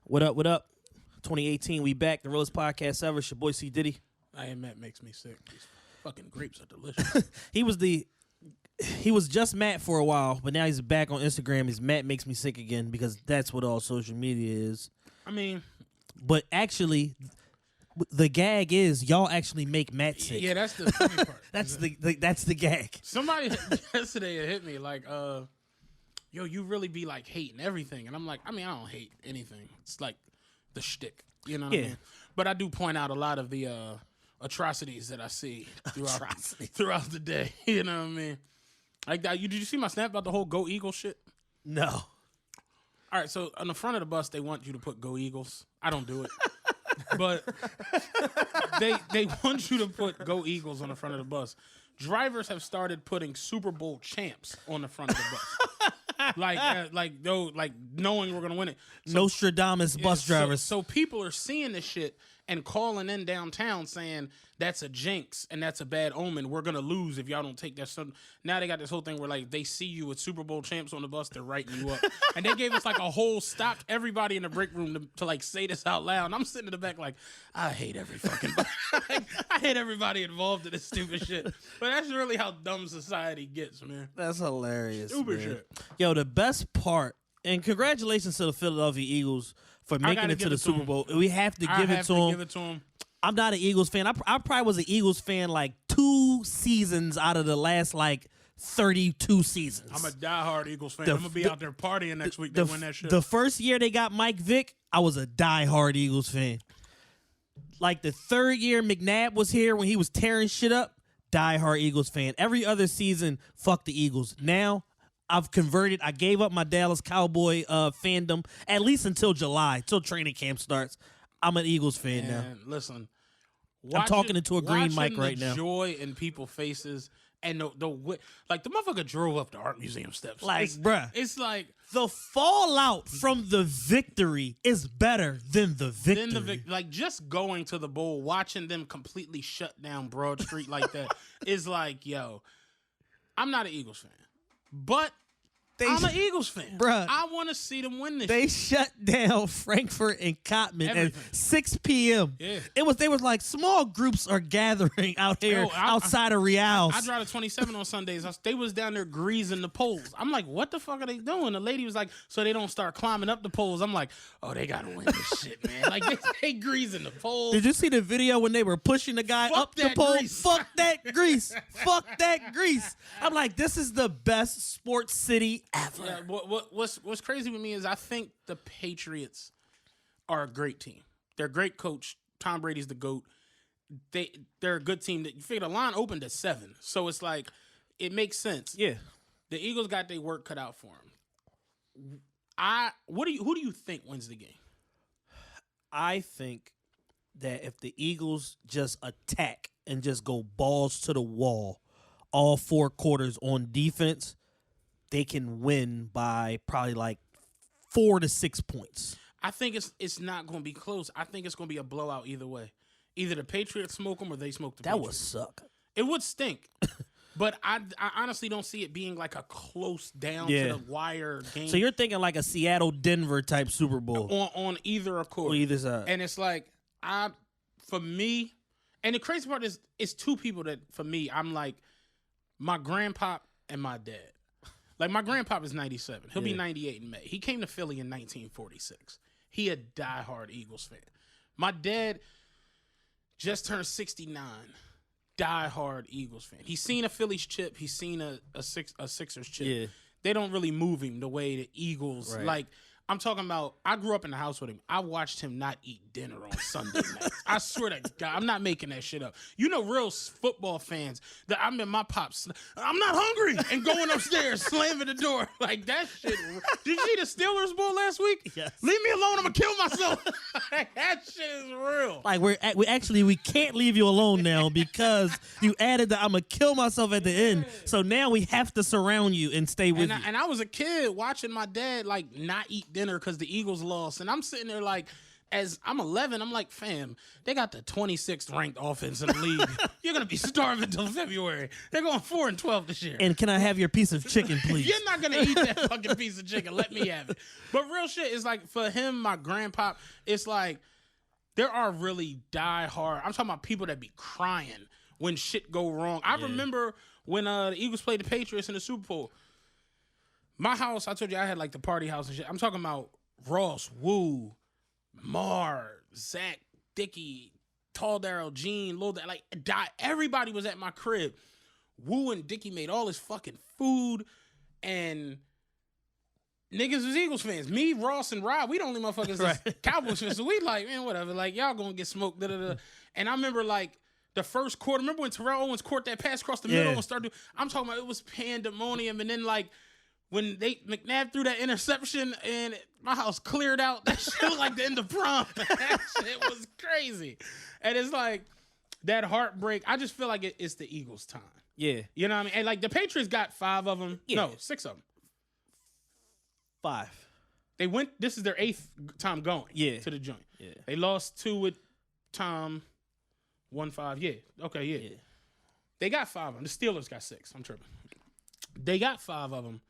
What up? What up? 2018, we back. The realest podcast ever. It's your boy C Diddy. I am Matt makes me sick. These fucking grapes are delicious. He was just Matt for a while, but now he's back on Instagram. He's Matt makes me sick again because that's what all social media is. I mean, but actually, the gag is y'all actually make Matt sick. Yeah, that's the funny part. That's the gag. Somebody yesterday hit me like, yo, you really be like hating everything, and I'm like, I don't hate anything. It's like the shtick, you know what I mean? But I do point out a lot of the atrocities that I see throughout the day. You know what I mean? Like that. Did you see my snap about the whole Go Eagles shit? No. All right, so on the front of the bus, they want you to put Go Eagles. I don't do it. But they want you to put Go Eagles on the front of the bus. Drivers have started putting Super Bowl champs on the front of the bus. like knowing we're gonna win it. So, Nostradamus bus drivers. So people are seeing this shit and calling in downtown saying that's a jinx and that's a bad omen. We're gonna lose if y'all don't take that. So now they got this whole thing where like they see you with Super Bowl champs on the bus, they're writing you up. And they gave us like a whole stopped everybody in the break room to like say this out loud. And I'm sitting in the back like, I hate every fucking I hate everybody involved in this stupid shit. But that's really how dumb society gets, man. That's hilarious. Stupid man. Shit. Yo, the best part, and congratulations to the Philadelphia Eagles for making it to the Super Bowl. We have to give it to them. I'm not an Eagles fan. I probably was an Eagles fan like 2 seasons out of the last like 32 seasons. I'm a diehard Eagles fan. I'm gonna be out there partying next week to win that shit. The first year they got Mike Vick, I was a diehard Eagles fan. Like the third year McNabb was here when he was tearing shit up, diehard Eagles fan. Every other season, fuck the Eagles. Now I've converted. I gave up my Dallas Cowboy fandom at least until July, till training camp starts. I'm an Eagles fan now. Listen, I'm talking into a green mic right now. Joy in people's faces and the motherfucker drove up the art museum steps. Like, bruh, it's like the fallout from the victory is better than the victory. Like just going to the bowl, watching them completely shut down Broad Street like that is like, yo, I'm not an Eagles fan, but I'm an Eagles fan. Bruh, I want to see them win this They shit. shut down Frankfurt and Cotman Everything. at 6 p.m. Yeah. They was like small groups are gathering out here outside of Reals. I drive to 27 on Sundays. They was down there greasing the poles. I'm like, what the fuck are they doing? The lady was like, so they don't start climbing up the poles. I'm like, oh, they gotta win this shit, man. Like they greasing the poles. Did you see the video when they were pushing the guy up the pole? Grease. Fuck that grease. Fuck that grease. I'm like, this is the best sports city ever. Yeah, what's crazy with me is I think the Patriots are a great team. They're a great coach. Tom Brady's the GOAT. They're a good team. That you figure the line opened at 7, so it's like it makes sense. Yeah, the Eagles got their work cut out for them. Who do you think wins the game? I think that if the Eagles just attack and just go balls to the wall, all 4 quarters on defense, they can win by probably like 4 to 6 points. I think it's not going to be close. I think it's going to be a blowout either way. Either the Patriots smoke them or they smoke the Patriots. That would suck. It would stink. But I honestly don't see it being like a close down to the wire game. So you're thinking like a Seattle-Denver type Super Bowl. On either accord. On either side. And it's like, for me, and the crazy part is, it's 2 people that, for me, I'm like, my grandpa and my dad. Like, my grandpa is 97. He'll be 98 in May. He came to Philly in 1946. He a diehard Eagles fan. My dad just turned 69. Diehard Eagles fan. He's seen a Phillies chip. He's seen a Sixers chip. Yeah. They don't really move him the way the Eagles, like, I'm talking about, I grew up in the house with him. I watched him not eat dinner on Sunday nights. I swear to God, I'm not making that shit up. You know, real football fans, that I'm in my pops, I'm not hungry, and going upstairs, slamming the door. Like, that shit. Did you see the Steelers Bowl last week? Yes. Leave me alone, I'm going to kill myself. That shit is real. Like, we can't leave you alone now because you added the I'm going to kill myself at the end. So now we have to surround you and stay with you. And I was a kid watching my dad, like, not eat dinner because the Eagles lost. And I'm sitting there like, as I'm 11, I'm like, fam, they got the 26th ranked offense in the league. You're gonna be starving until February. They're going 4-12 this year. And can I have your piece of chicken, please? You're not gonna eat that fucking piece of chicken. Let me have it. But real shit is like for him, my grandpa, it's like there are really diehard. I'm talking about people that be crying when shit go wrong. I remember when the Eagles played the Patriots in the Super Bowl. My house, I told you I had like the party house and shit. I'm talking about Ross, Woo, Mar, Zach, Dickie, Tall Darryl, Gene, Lil, like everybody was at my crib. Woo and Dickie made all this fucking food, and niggas was Eagles fans. Me, Ross, and Rob, we the only motherfuckers that's Cowboys fans. So we like, man, whatever. Like, y'all gonna get smoked. Da, da, da. And I remember like the first quarter. Remember when Terrell Owens caught that pass across the middle and started? I'm talking about it was pandemonium, and then like. When McNabb threw that interception and my house cleared out, that shit was like the end of prom. That shit was crazy. And it's like that heartbreak. I just feel like it's the Eagles' time. Yeah. You know what I mean? And like the Patriots got 5 of them. Yeah. No, 6 of them. 5. They went, this is their 8th time going to the joint. Yeah. They lost 2 with Tom, 1-5. Yeah. Okay, yeah. They got 5 of them. The Steelers got 6. I'm tripping. They got 5 of them.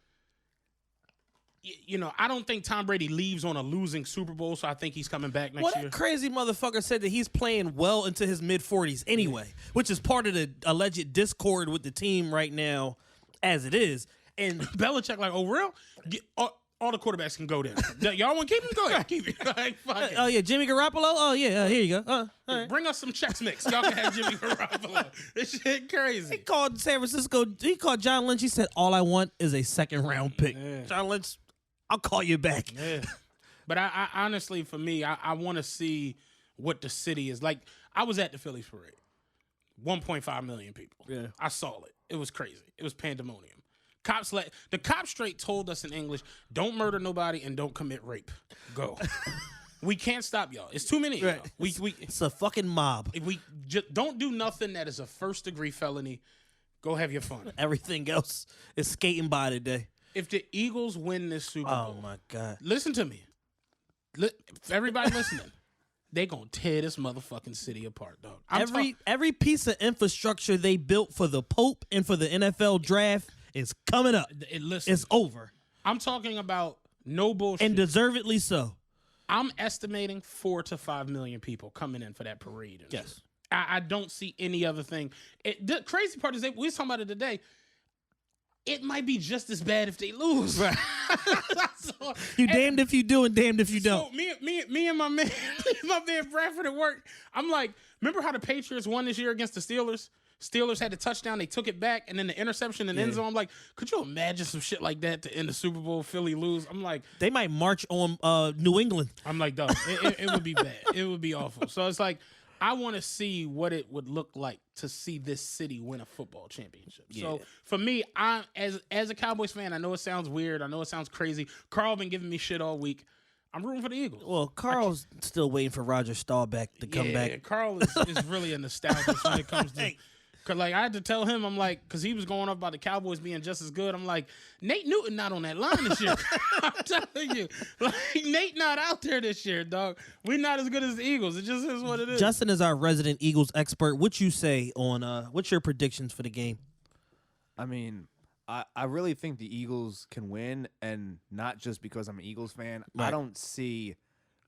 You know, I don't think Tom Brady leaves on a losing Super Bowl, so I think he's coming back next year. That crazy motherfucker said that he's playing well into his mid-40s anyway, which is part of the alleged discord with the team right now as it is. And Belichick like, oh, real? All the quarterbacks can go there. Y'all want to keep him? Go ahead, keep it. Like, fuck it. Oh, yeah, Jimmy Garoppolo? Oh, yeah, here you go. All right. Bring us some Chex Mix. Y'all can have Jimmy Garoppolo. This shit crazy. He called San Francisco. He called John Lynch. He said, all I want is a second-round pick. Yeah. John Lynch, I'll call you back. Yeah. But I honestly, for me, I want to see what the city is. Like, I was at the Phillies parade. 1.5 million people. Yeah. I saw it. It was crazy. It was pandemonium. The cops straight told us in English, don't murder nobody and don't commit rape. Go. We can't stop y'all. It's too many. Right. It's a fucking mob. We just don't do nothing that is a first-degree felony. Go have your fun. Everything else is skating by today. If the Eagles win this Super Bowl, oh my God! Listen to me, everybody listening. They gonna tear this motherfucking city apart, dog. Every piece of infrastructure they built for the Pope and for the NFL draft is coming up. It's over. I'm talking about no bullshit, and deservedly so. I'm estimating 4 to 5 million people coming in for that parade. Yes, I don't see any other thing. The crazy part is we was talking about it today. It might be just as bad if they lose. Right. You damned if you do and damned if you don't. So me and my man Bradford at work, I'm like, remember how the Patriots won this year against the Steelers? Steelers had the touchdown, they took it back, and then the interception in the end zone. I'm like, could you imagine some shit like that to end the Super Bowl, Philly lose? I'm like, they might march on New England. I'm like, dog, it would be bad. It would be awful. So it's like, I want to see what it would look like to see this city win a football championship. Yeah. So for me, I as a Cowboys fan, I know it sounds weird. I know it sounds crazy. Carl been giving me shit all week. I'm rooting for the Eagles. Well, Carl's still waiting for Roger Staubach to come back. Yeah, Carl is really a nostalgist when it comes to... Cause like I had to tell him, I'm like, cause he was going up about the Cowboys being just as good. I'm like, Nate Newton not on that line this year. I'm telling you, like Nate not out there this year, dog. We're not as good as the Eagles. It just is what it is. Justin is our resident Eagles expert. What you say on what's your predictions for the game? I mean, I really think the Eagles can win, and not just because I'm an Eagles fan. Right. I don't see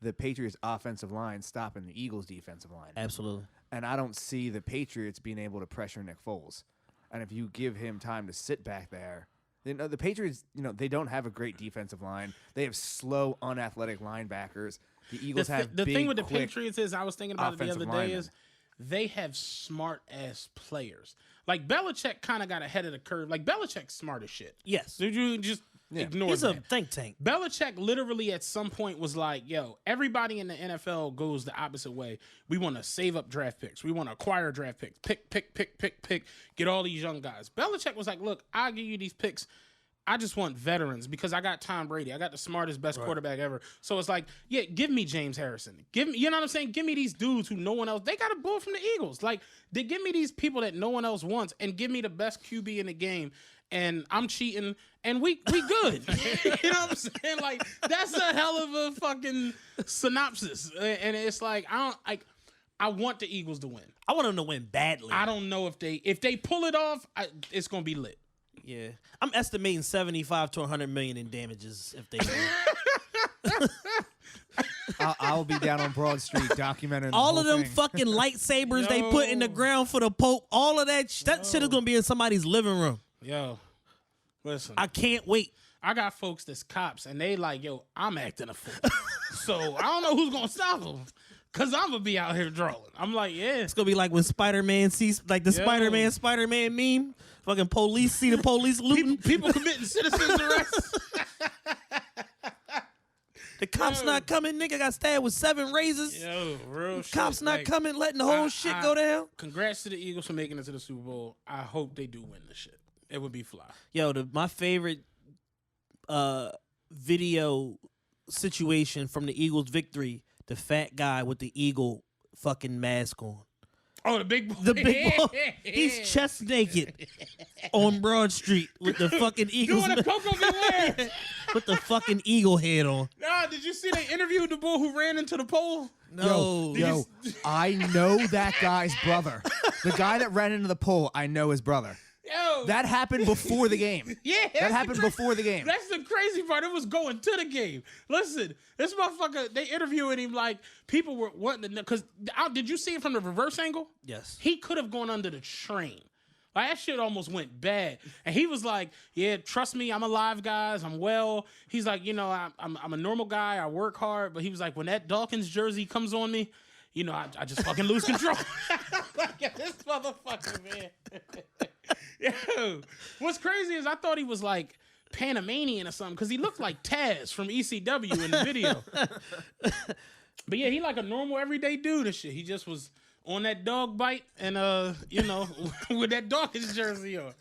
the Patriots offensive line stopping the Eagles defensive line. Absolutely. And I don't see the Patriots being able to pressure Nick Foles. And if you give him time to sit back there, the Patriots, they don't have a great defensive line. They have slow, unathletic linebackers. The Eagles have the big, thing with the quick Patriots is, I was thinking about it the other day, is they have smart ass players. Like Belichick kind of got ahead of the curve. Like Belichick's smart as shit. Yes. Did you just ignore He's that? a think tank. Belichick literally at some point was like, yo, everybody in the NFL goes the opposite way. We want to save up draft picks. We want to acquire draft picks. Pick. Get all these young guys. Belichick was like, look, I'll give you these picks. I just want veterans because I got Tom Brady. I got the smartest, best quarterback ever. So it's like, yeah, give me James Harrison. Give me, you know what I'm saying? Give me these dudes who no one else. They got a bull from the Eagles. Like, they give me these people that no one else wants and give me the best QB in the game. and I'm cheating, and we good. You know what I'm saying? Like, that's a hell of a fucking synopsis. And it's like, I want the Eagles to win. I want them to win badly. I don't know if they pull it off, it's gonna be lit. Yeah, I'm estimating 75 to 100 million in damages if they win. I'll be down on Broad Street documenting all the of whole them thing. fucking lightsabers they put in the ground for the Pope. All of that that shit is gonna be in somebody's living room. Yo, listen, I can't wait. I got folks that's cops, and they like, yo, I'm acting a fool. So I don't know who's gonna stop them, cause I'm gonna be out here drawing. I'm like, yeah, It's gonna be like when Spider-Man sees like the Spider-Man meme. Fucking police see the police looting. people committing citizens arrests. The cops not coming. Nigga got stabbed with 7 razors. Yo, real shit. Cops not Like, coming, letting the whole shit go down. Congrats to the Eagles for making it to the Super Bowl. I hope they do win this shit. It would be fly. Yo, my favorite video situation from the Eagles' victory, the fat guy with the eagle fucking mask on. Oh, the big boy. The big boy, he's chest naked on Broad Street with the fucking Eagles. Doing a Coco Beware. With the fucking eagle head on. Nah, did you see they interviewed the boy who ran into the pole? No. Yo, I know that guy's brother. The guy that ran into the pole, I know his brother. Yo. That happened before the game. Yeah. That happened before the game. That's the crazy part. It was going to the game. Listen, this motherfucker, they interviewing him like people were wanting to know. Because did you see it from the reverse angle? Yes. He could have gone under the train. Like, that shit almost went bad. And he was like, yeah, trust me, I'm alive, guys. I'm well. He's like, you know, I'm a normal guy. I work hard. But he was like, when that Dawkins jersey comes on me, you know, I just fucking lose control. Look at this motherfucker, man. Yo, what's crazy is I thought he was like Panamanian or something because he looked like Taz from ECW in the video. But yeah, he like a normal everyday dude and shit. He just was on that dog bite and you know, with that Dawkins jersey on.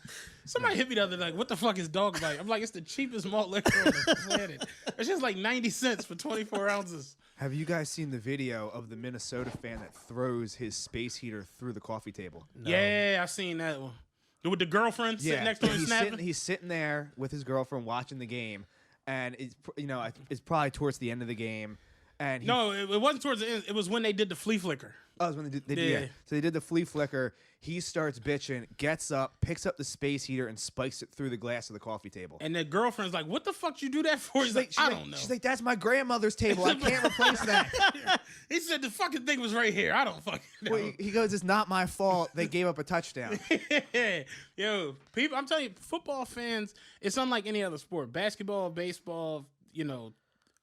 Somebody hit me the other day, like, what the fuck is dog bite? I'm like, it's the cheapest malt liquor on the planet. It's just like 90 cents for 24 ounces. Have you guys seen the video of the Minnesota fan that throws his space heater through the coffee table? No. Yeah, I seen that one. With the girlfriend sitting next to him snapping? He's sitting there with his girlfriend watching the game, and it's probably towards the end of the game. And it wasn't towards the end. It was when they did the flea flicker. Oh, it was when they did. Yeah. So they did the flea flicker. He starts bitching, gets up, picks up the space heater, and spikes it through the glass of the coffee table. And the girlfriend's like, what the fuck you do that for? He's like, I don't know. She's like, that's my grandmother's table. I can't replace that. He said the fucking thing was right here. I don't fucking know. Well, he goes, it's not my fault. They gave up a touchdown. Yo, people, I'm telling you, football fans, it's unlike any other sport. Basketball, baseball, you know,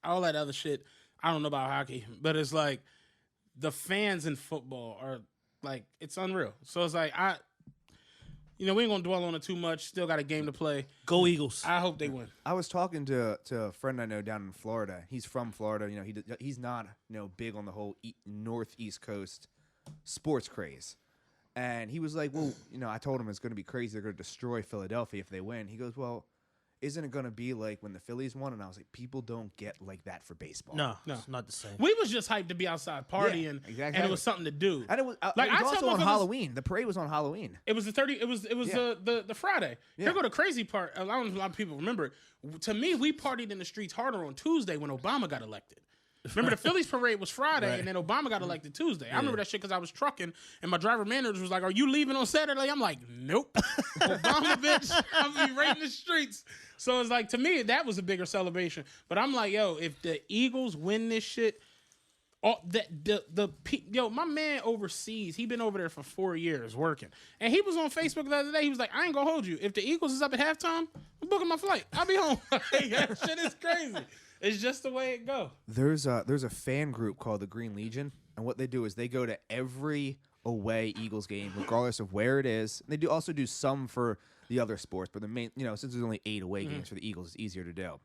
all that other shit. I don't know about hockey, but it's like the fans in football are like, it's unreal. So it's like, we ain't gonna dwell on it too much. Still got a game to play. Go Eagles. I hope they win. I was talking to a friend I know down in Florida. He's from Florida. You know, he's not big on the whole northeast coast sports craze. And he was like, well, I told him it's going to be crazy. They're going to destroy Philadelphia if they win. He goes, well, isn't it going to be like when the Phillies won? And I was like, people don't get like that for baseball. No, it's not the same. We was just hyped to be outside partying, Yeah, exactly. and it was something to do. And it was, Like, it was I also tell on motherfuckers- Halloween. The parade was on Halloween. It was the 30. It was the Friday. Yeah. Here go the crazy part. I don't know if a lot of people remember it. To me, we partied in the streets harder on Tuesday when Obama got elected. Remember, the Phillies parade was Friday, and then Obama got elected Tuesday. I remember that shit because I was trucking, and my driver manager was like, "Are you leaving on Saturday?" I'm like, "Nope, Obama, bitch. I'm gonna be right in the streets." So it's like, to me, that was a bigger celebration. But I'm like, yo, if the Eagles win this shit, my man overseas, he been over there for 4 years working, and he was on Facebook the other day. He was like, I ain't gonna hold you. If the Eagles is up at halftime, I'm booking my flight. I'll be home. That shit is crazy. It's just the way it go. There's a fan group called the Green Legion, and what they do is they go to every away Eagles game, regardless of where it is. They also do some for the other sports, but the main, since there's only 8 away games for the Eagles, it's easier to do.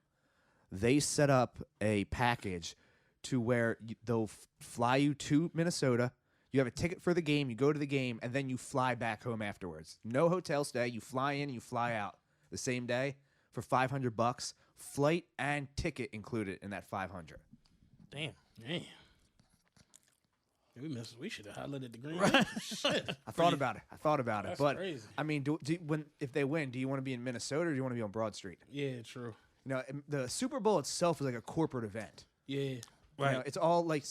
They set up a package to where they'll fly you to Minnesota. You have a ticket for the game. You go to the game, and then you fly back home afterwards. No hotel stay. You fly in, you fly out the same day for $500. Flight and ticket included in that $500. Damn. We should have highlighted the green. Right. Shit. I thought about it. That's But crazy. I mean, if they win, do you want to be in Minnesota or do you want to be on Broad Street? Yeah, true. You know, the Super Bowl itself is like a corporate event. Yeah. Right. You know, it's all like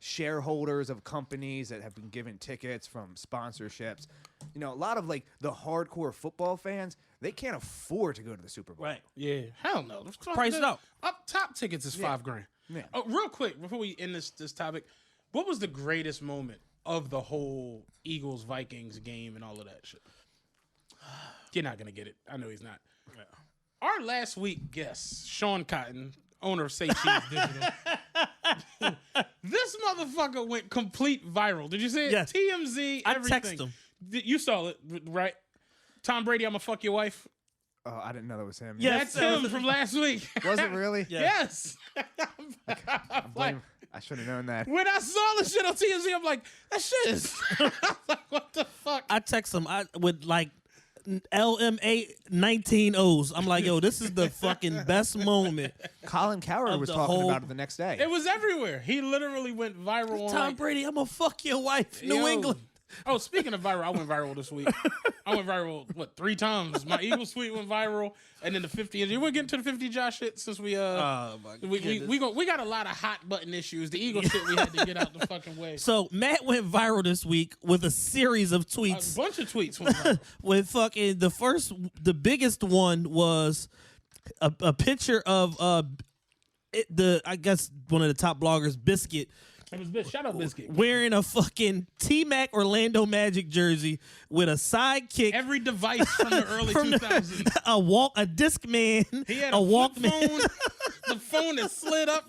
shareholders of companies that have been given tickets from sponsorships. You know, a lot of like the hardcore football fans, they can't afford to go to the Super Bowl. Right. Yeah. Hell no. Price it out. Up top tickets is $5,000. Yeah. Oh, real quick before we end this topic, what was the greatest moment of the whole Eagles Vikings game and all of that shit? You're not gonna get it. I know he's not. Yeah. Our last week guest, Sean Cotton, owner of Say Cheese Digital. This motherfucker went complete viral. Did you see it? Yes. TMZ, I everything. texted him. You saw it, right? Tom Brady, I'm gonna fuck your wife. Oh, I didn't know that was him. Yes. That's him from last week. Was it really? Yeah. Yes. I should have known that. When I saw the shit on TMZ, I'm like, that shit is. I'm like, what the fuck? I text him with like LMA 19 O's. I'm like, yo, this is the fucking best moment. Colin Cowherd Of was the talking whole- about it the next day. It was everywhere. He literally went viral on. Tom Brady, I'm gonna fuck your wife, New Yo. England. Oh, speaking of viral, I went viral this week. I went viral, 3 times? My Eagles tweet went viral, and then the 50. We're getting to the 50 Josh shit since we Oh my we got a lot of hot button issues. The Eagles shit we had to get out the fucking way. So Matt went viral this week with a series of A tweets. bunch of tweets went viral. With fucking the biggest one was a picture of I guess one of the top bloggers, Biscuit, It was shout out Biscuit. wearing a fucking T-Mac Orlando Magic jersey with a sidekick, Every device from the early from 2000s. a Discman, He had a a Walkman. flip phone, the phone that slid up.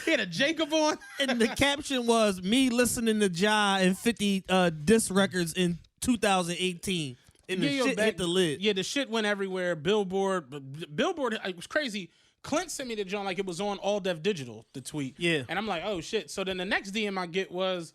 He had a Jacob on. And the caption was me listening to Ja and 50 disc records in 2018. And the Yeah, yo, shit hit the lid. Yeah, the shit went everywhere. Billboard, it was crazy. Clint sent me the joint like it was on All Def Digital, the tweet. Yeah. And I'm like, oh shit. So then the next DM I get was,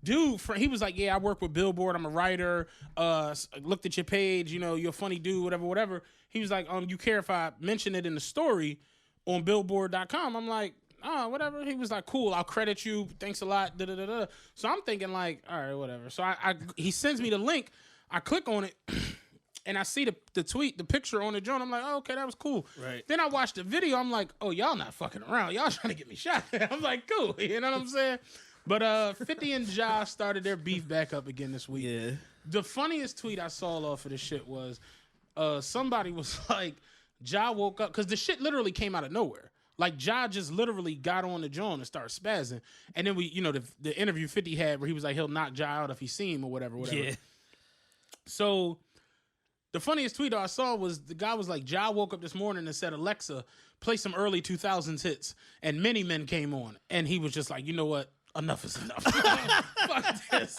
dude, he was like, yeah, I work with Billboard. I'm a writer. Looked at your page. You know, you're a funny dude, whatever. He was like, you care if I mention it in the story on Billboard.com? I'm like, oh, whatever. He was like, cool, I'll credit you. Thanks a lot. Da-da-da-da. So I'm thinking like, all right, whatever. So he sends me the link. I click on it. And I see the tweet, the picture on the joint. I'm like, oh, okay, that was cool. Right. Then I watched the video. I'm like, oh, y'all not fucking around. Y'all trying to get me shot. I'm like, cool. You know what I'm saying? But 50 and Ja started their beef back up again this week. Yeah. The funniest tweet I saw off of this shit was somebody was like, Ja woke up. Because the shit literally came out of nowhere. Like, Ja just literally got on the joint and started spazzing. And then the interview 50 had where he was like, he'll knock Ja out if he see him or whatever. Yeah. So the funniest tweet I saw was the guy was like, Ja woke up this morning and said, Alexa, play some early 2000s hits. And Many Men came on. And he was just like, you know what? Enough is enough. Fuck this.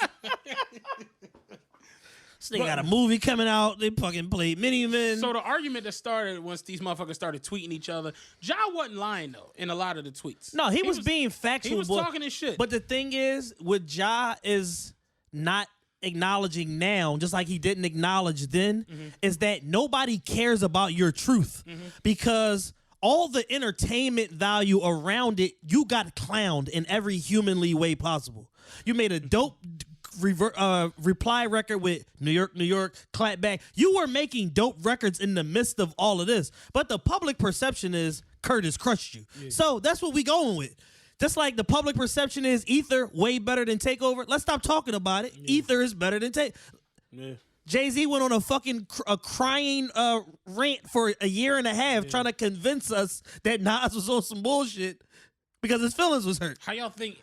This nigga got a movie coming out. They fucking played Mini Men. So the argument that started once these motherfuckers started tweeting each other, Ja wasn't lying, though, in a lot of the tweets. No, he was being factual. He was talking his shit. But the thing is, with Ja is not acknowledging now, just like he didn't acknowledge then, is that nobody cares about your truth because all the entertainment value around it, you got clowned in every humanly way possible. You made a dope reply record with New York, clap back. You were making dope records in the midst of all of this, but the public perception is Curtis crushed you. Yeah. So that's what we going with. Just like the public perception is Ether way better than Takeover. Let's stop talking about it. Yeah. Ether is better than Take. Yeah. Jay-Z went on a fucking crying rant for a year and a half trying to convince us that Nas was on some bullshit because his feelings was hurt. How y'all think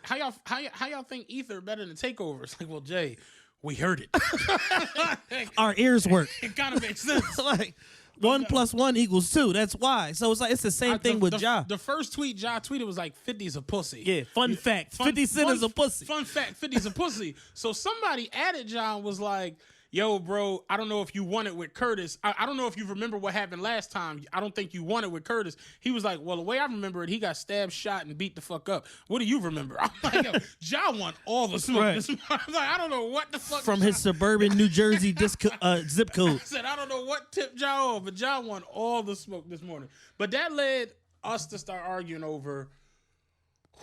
Ether better than Takeover? It's like, well, Jay, we heard it. Our ears work. It kind of makes sense. Like 1 + 1 = 2. That's why. So it's like it's the same thing with Ja. The first tweet Ja tweeted was like 50's a pussy. Yeah, fun fact. 50 Cent is a pussy. Fun fact, 50's a pussy. So somebody added Ja and was like, yo, bro, I don't know if you won it with Curtis. I don't know if you remember what happened last time. I don't think you won it with Curtis. He was like, well, the way I remember it, he got stabbed, shot, and beat the fuck up. What do you remember? I'm like, yo, Ja won all the smoke. Right. I'm like, I don't know what the fuck. From his suburban New Jersey zip code. I said, I don't know what tipped Ja off, but Ja won all the smoke this morning. But that led us to start arguing over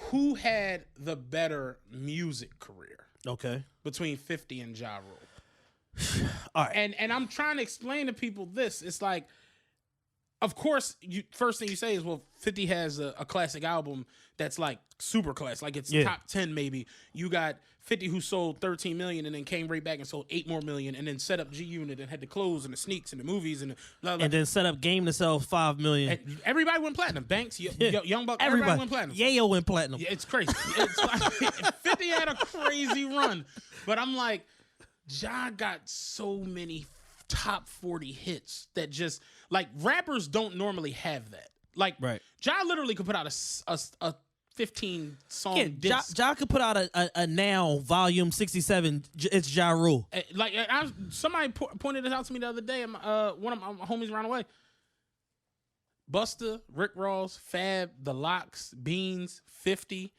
who had the better music career Okay. between 50 and Ja Rule. All right. And I'm trying to explain to people this. It's like, of course, first thing you say is, well, 50 has a classic album that's like super class, like it's top 10 maybe. You got 50 who sold 13 million and then came right back and sold 8 more million and then set up G Unit and had the clothes and the sneaks and the movies and the blah, blah. And then set up Game to sell 5 million. And everybody went platinum. Banks, Young Buck, everybody went platinum. Yayo went platinum. Yeah, it's crazy. It's like 50 had a crazy run, but I'm like, Ja got so many top 40 hits that just like rappers don't normally have that. Like, Ja literally could put out a 15 song disc. Ja could put out a Now Volume 67. It's Ja Rule. Like, somebody pointed it out to me the other day. One of my homies ran away. Busta, Rick Ross, Fab, The Lox, Beans, 50.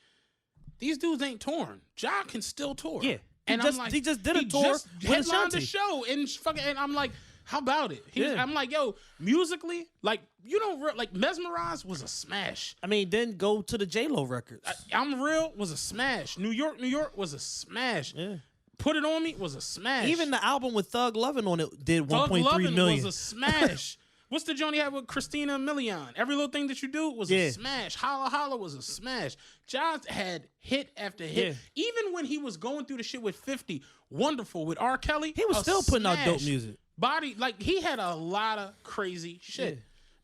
These dudes ain't touring. Ja can still tour. Yeah. And he just did a tour with headlined Ashanti. the show and I'm like, how about it? I'm like, yo, musically, like, you don't like Mesmerize was a smash. I mean, then go to the J-Lo records. I'm Real was a smash. New York was a smash. Yeah. Put It On Me was a smash. Even the album with Thug Lovin' on it did 1.3 Lovin' million. was a smash. What's the joint he had with Christina Milian? Every Little Thing That You Do was a smash. Holla Holla was a smash. Ja had hit after hit. Yeah. Even when he was going through the shit with 50, Wonderful with R. Kelly, He was still putting out dope music. Body, like, he had a lot of crazy shit.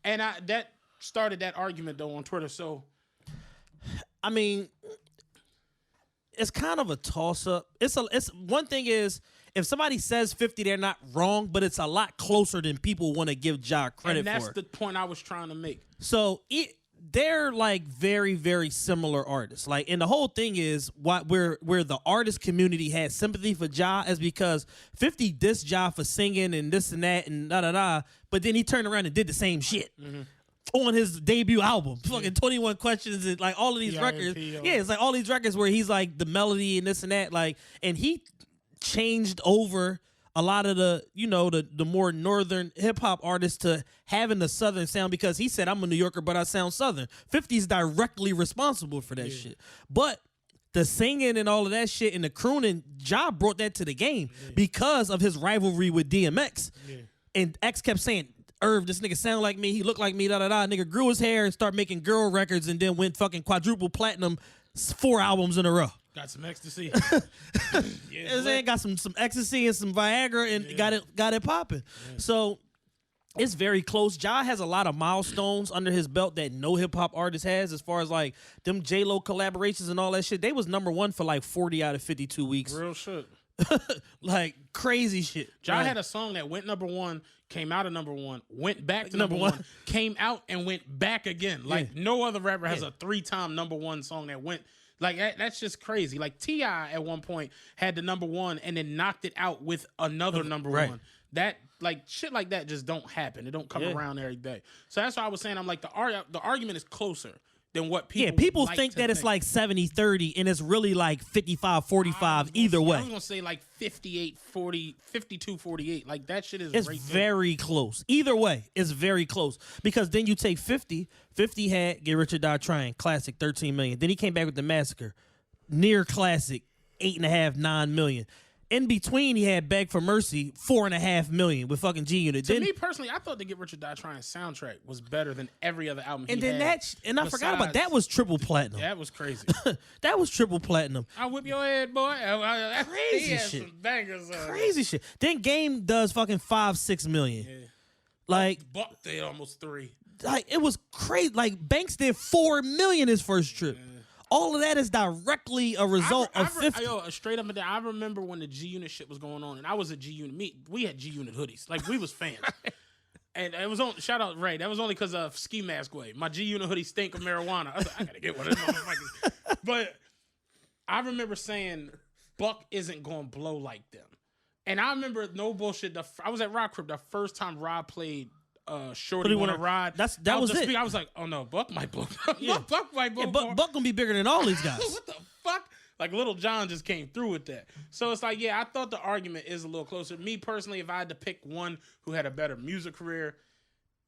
Yeah. And that started that argument, though, on Twitter. So, I mean, it's kind of a toss-up. It's one thing is, if somebody says 50, they're not wrong, but it's a lot closer than people want to give Ja credit for. And that's the point I was trying to make. So they're like very, very similar artists. Like, and the whole thing is where the artist community had sympathy for Ja is because 50 dissed Ja for singing and this and that and da-da-da, but then he turned around and did the same shit. On his debut album, fucking 21 Questions and like all of these records. Yeah, it's like all these records where he's like the melody and this and that, like, and he changed over a lot of the, you know, the more northern hip hop artists to having the southern sound because he said, I'm a New Yorker, but I sound southern. 50's directly responsible for that shit. But the singing and all of that shit and the crooning, Ja brought that to the game because of his rivalry with DMX. And X kept saying, Irv, this nigga sound like me, he looked like me, da-da-da. Nigga grew his hair and started making girl records and then went fucking quadruple platinum 4 albums in a row. Got some ecstasy. Got some ecstasy and some Viagra and got it popping. So it's very close. Ja has a lot of milestones under his belt that no hip hop artist has, as far as like them J-Lo collaborations and all that shit. They was #1 for like 40 out of 52 weeks. Real shit. Like crazy shit. Ja had a song that went #1, came out of #1, went back to #1, came out and went back again. Like no other rapper has a 3-time #1 song that went. Like, that's just crazy. Like, T.I. at one point had the #1 and then knocked it out with another #1. That, like, shit like that just don't happen. It don't come around every day. So that's why I was saying, I'm like, the argument is closer than what people people like think that it's like 70-30 and it's really like 55-45 either way. I was going to say like 58-40, 52-48. Like, that shit is It's right very close. Either way, it's very close. Because then you take 50. 50 had Get Rich or Die Trying, classic, 13 million. Then he came back with The Massacre, near classic, 8.5, 9 million. In between, he had Beg for Mercy, 4.5 million with fucking G Unit. To me personally, I thought the Get Rich or Die Trying soundtrack was better than every other album. And then I forgot about that was triple platinum. That was crazy. That was triple platinum. I whip your head, boy. Crazy he had shit. Some bangers. Crazy shit. Then Game does fucking 5-6 million. Yeah. Like Buck did almost 3. Like it was crazy. Like Banks did 4 million his first trip. Yeah. All of that is directly a result of 50. Straight up and down, I remember when the G Unit shit was going on, and I was a G Unit. We had G Unit hoodies, like we was fans. And it was on. Shout out Ray. That was only because of Ski Mask Way. My G Unit hoodie stink of marijuana. I was like, I gotta get one of them motherfuckers. But I remember saying, Buck isn't gonna blow like them. And I remember, no bullshit. I was at Rock Crib the first time Rob played. Shorty Wanna Ride. That was it. I was like, oh no, Buck might blow. Buck might blow. Buck gonna be bigger than all these guys. What the fuck? Like Little John just came through with that. So it's like, yeah, I thought the argument is a little closer. Me personally, if I had to pick one who had a better music career,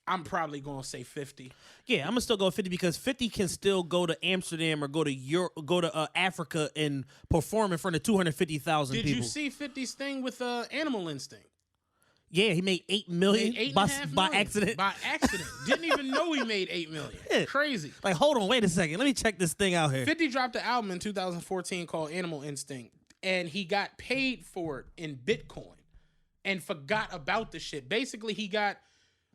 I'm probably gonna say 50. Yeah, I'm gonna still go 50 because 50 can still go to Amsterdam or go to Africa and perform in front of 250,000 people. Did you see 50's thing with Animal Instinct? Yeah, he made $8 million Made by 8.5 by million. accident. By accident. Didn't even know he made $8 million. Yeah. Crazy. Like, hold on, wait a second. Let me check this thing out here. 50 dropped an album in 2014 called Animal Instinct, and he got paid for it in Bitcoin and forgot about the shit. Basically, he got,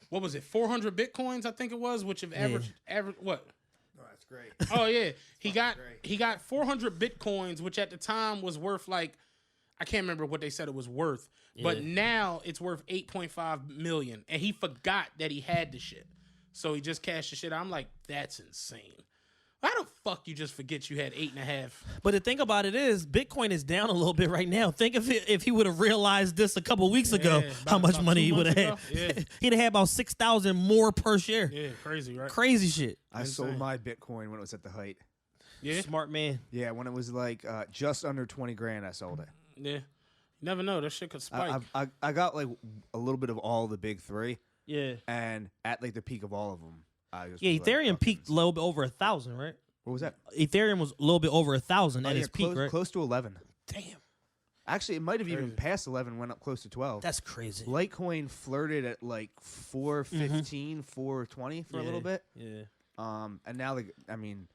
what was it, 400 Bitcoins, I think it was, which have averaged what? Oh, that's great. Oh yeah, he got 400 Bitcoins, which at the time was worth like, I can't remember what they said it was worth, but now it's worth 8.5 million, and he forgot that he had the shit, so he just cashed the shit out. I'm like, that's insane. Why the fuck you just forget you had 8.5? But the thing about it is, Bitcoin is down a little bit right now. Think of it if he would have realized this a couple weeks ago, how much money he would have had. Yeah. He'd have had about 6,000 more per share. Yeah, crazy, right? Crazy shit. I Insane. sold my Bitcoin when it was at the height. Yeah, Smart man. Yeah, when it was like just under 20 grand, I sold it. yeah. You never know, that shit could spike. I got like a little bit of all the big three, Yeah. and at like the peak of all of them, I just Yeah, was like, Ethereum fuck peaked this. a little bit over 1,000, right? What was that? Ethereum was a little bit over 1,000 at Yeah, its peak, close, right? close to 11. Damn. Actually, it might have even Crazy. passed 11, went up close to 12. That's crazy. Litecoin flirted at like 415, 420 for a little bit. Yeah. And now, like, I mean,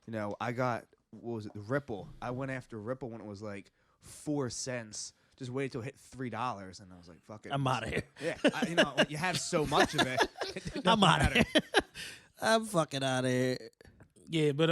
you know, I got, what was it, Ripple. I went after Ripple when it was like 4 cents. Just waited till it hit $3, and I was like, fuck it. I'm out of here. Yeah, you know, you have so much of it. it I'm doesn't out of matter. here. I'm fucking out of here. Yeah, but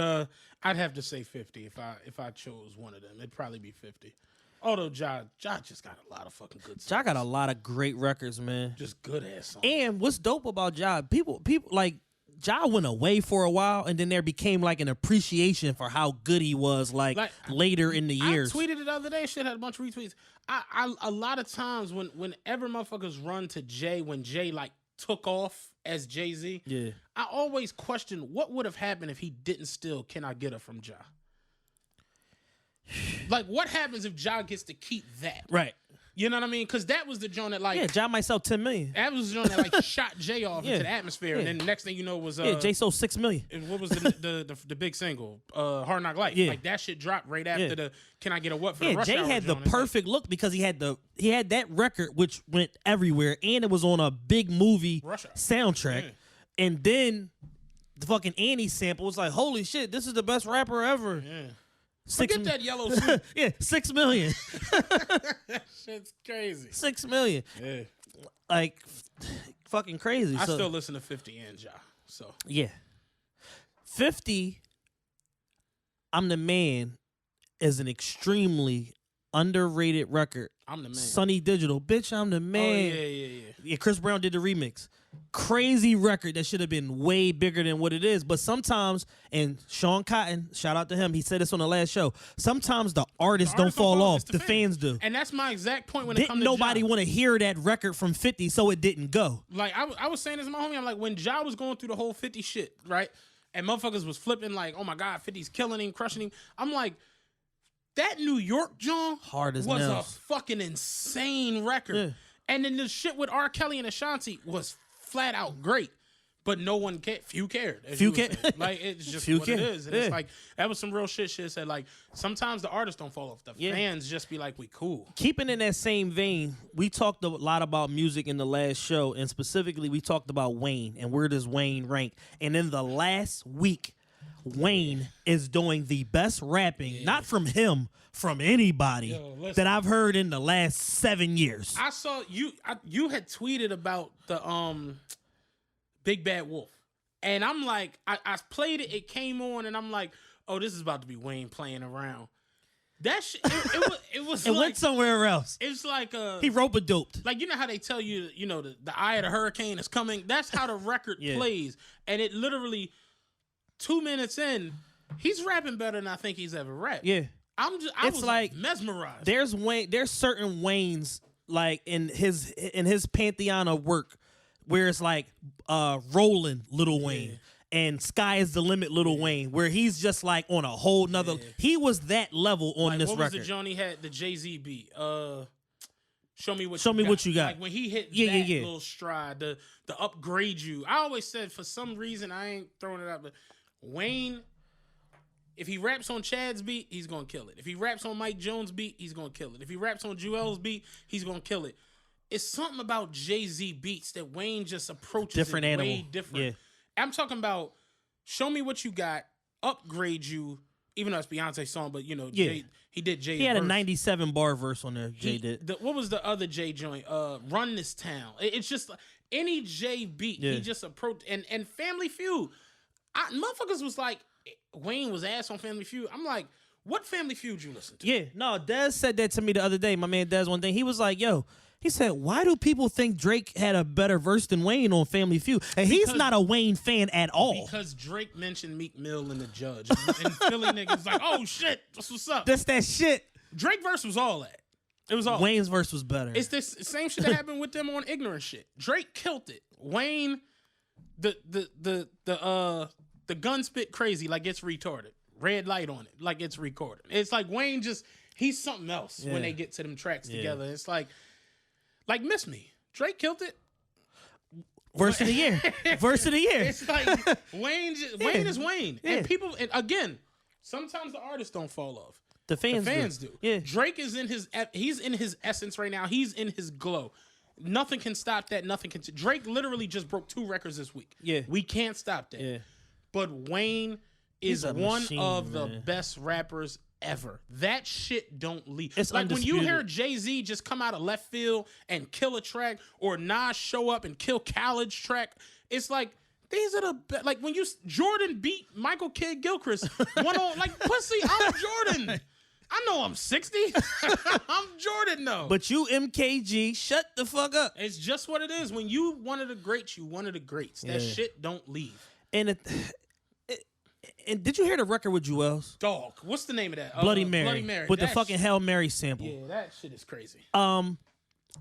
I'd have to say 50 if I chose one of them. It'd probably be 50. Although Ja just got a lot of fucking good songs. Ja got a lot of great records, man. just good ass songs. And what's dope about Ja, people like Ja went away for a while, and then there became like an appreciation for how good he was, like later in the years. I tweeted it the other day. Shit had a bunch of retweets. I a lot of times whenever motherfuckers run to Jay when Jay like took off as Jay-Z, Yeah. I always question what would have happened if he didn't steal Can I Get Her from Ja? Like, what happens if Ja gets to keep that? Right. You know what I mean? Because that was the joint that, like, Yeah, Ja might sell 10 million. that was the joint that, like, shot Jay off Yeah. into the atmosphere. And then the next thing you know was, Yeah, Jay sold 6 million. and what was the big single? Hard Knock Life. Yeah. Like, that shit dropped right after Yeah. the Can I Get a What for the Yeah, Rush Jay Hour had the joint. It's like, perfect look because he had that record which went everywhere, and it was on a big movie Rush Hour. soundtrack. Yeah. And then the fucking Annie sample was like, holy shit, this is the best rapper ever. Yeah. 6 Forget that yellow suit. Yeah, 6 million. That shit's crazy. 6 million. Yeah. Like fucking crazy. I So, still listen to 50 and Ja. So yeah. 50, I'm the Man is an extremely underrated record. I'm the man. Sunny Digital, bitch, I'm the Oh, man. yeah. Yeah, Chris Brown did the remix. Crazy record that should have been way bigger than what it is. But sometimes, and Sean Cotton, shout out to him, he said this on the last show. Sometimes the artists don't fall off, it's the fans do. And that's my exact point when it Didn't comes to nobody Ja. want to hear that record from 50, so it didn't go. Like, I was saying this to my homie. I'm like, when Ja was going through the whole 50 shit, right? And motherfuckers was flipping like, oh my God, 50's killing him, crushing him. I'm like, that New York joint Hard as was nails. a fucking insane record. Yeah. And then the shit with R. Kelly and Ashanti was flat out great. But no one cared. Few cared. as Few you were cared. saying. Like, it's just Few what cared. it is. And Yeah. it's like, that was some real shit said. Like, sometimes the artists don't fall off. The Yeah. fans just be like, we cool. Keeping in that same vein, we talked a lot about music in the last show, and specifically we talked about Wayne and where does Wayne rank. And in the last week, Wayne is doing the best rapping, not from him, from anybody Yo, listen. that I've heard in the last 7 years. I saw you had tweeted about the Big Bad Wolf. And I'm like, I played it, it came on, and I'm like, oh, this is about to be Wayne playing around. That shit, it was It like, went somewhere else. it's like He rope-a-doped. like, you know how they tell you, you know, the eye of the hurricane is coming? That's how the record Yeah. plays. And it literally, 2 minutes in, he's rapping better than I think he's ever rapped. Yeah. I It's was like- mesmerized. There's certain Waynes like in his pantheon of work where it's like Rolling Lil Wayne and Sky is the Limit Lil Wayne, where he's just like on a whole nother. He was that level on Like, this what record. was the Johnny had the Jay-Z beat? Show me what you got. Like when he hit Yeah, that yeah. little stride, the upgrade you. I always said for some reason I ain't throwing it out, but Wayne, if he raps on Chad's beat, he's gonna kill it. If he raps on Mike Jones' beat, he's gonna kill it. If he raps on Joel's beat, he's gonna kill it. It's something about Jay-Z beats that Wayne just approaches Different it animal. way different. Yeah. I'm talking about show me what you got, upgrade you, even though it's Beyonce's song, but Yeah. Jay, he did Jay's He had a verse. 97 bar verse on there. Jay did. What was the other Jay joint? Run This Town. It's just like any Jay beat. Yeah. He just approached and Family Feud. Motherfuckers was like Wayne was ass on Family Feud. I'm like, what Family Feud you listen to? Yeah, no, Dez said that to me the other day. My man Dez, one thing, he was like, yo, he said, why do people think Drake had a better verse than Wayne on Family Feud? And he's not a Wayne fan at all. Because Drake mentioned Meek Mill and the Judge. And Philly niggas like, oh shit, that's what's up. That's that shit. Drake verse was all that. It was all Wayne's verse was better. It's this same shit that happened with them on Ignorant shit. Drake killed it. Wayne, the gun spit crazy like it's retarded. Red light on it like it's recorded. It's like Wayne he's something else when they get to them tracks together. It's like Miss Me. Drake killed it. Verse of the year. Verse of the year. It's like Wayne is Wayne. Yeah. And people, and again, sometimes the artists don't fall off. The fans do. Yeah. Drake is he's in his essence right now. He's in his glow. Nothing can stop that. Nothing can. Drake literally just broke 2 records this week. Yeah. We can't stop that. Yeah. But Wayne is He's a one machine, of the man. best rappers ever. That shit don't leave. It's like when you undisputed. hear Jay-Z just come out of left field and kill a track, or Nas show up and kill Khaled's track, it's like these are the like when Jordan beat Michael Kidd Gilchrist one on like pussy. I'm Jordan. I know I'm 60. I'm Jordan though. But you MKG, shut the fuck up. It's just what it is. When you one of the greats, you one of the greats. That Yeah. shit don't leave. And and did you hear the record with Jewels? Dog. What's the name of that? Bloody Mary. Bloody Mary. With the That fucking shit- Hail Mary sample. Yeah, that shit is crazy.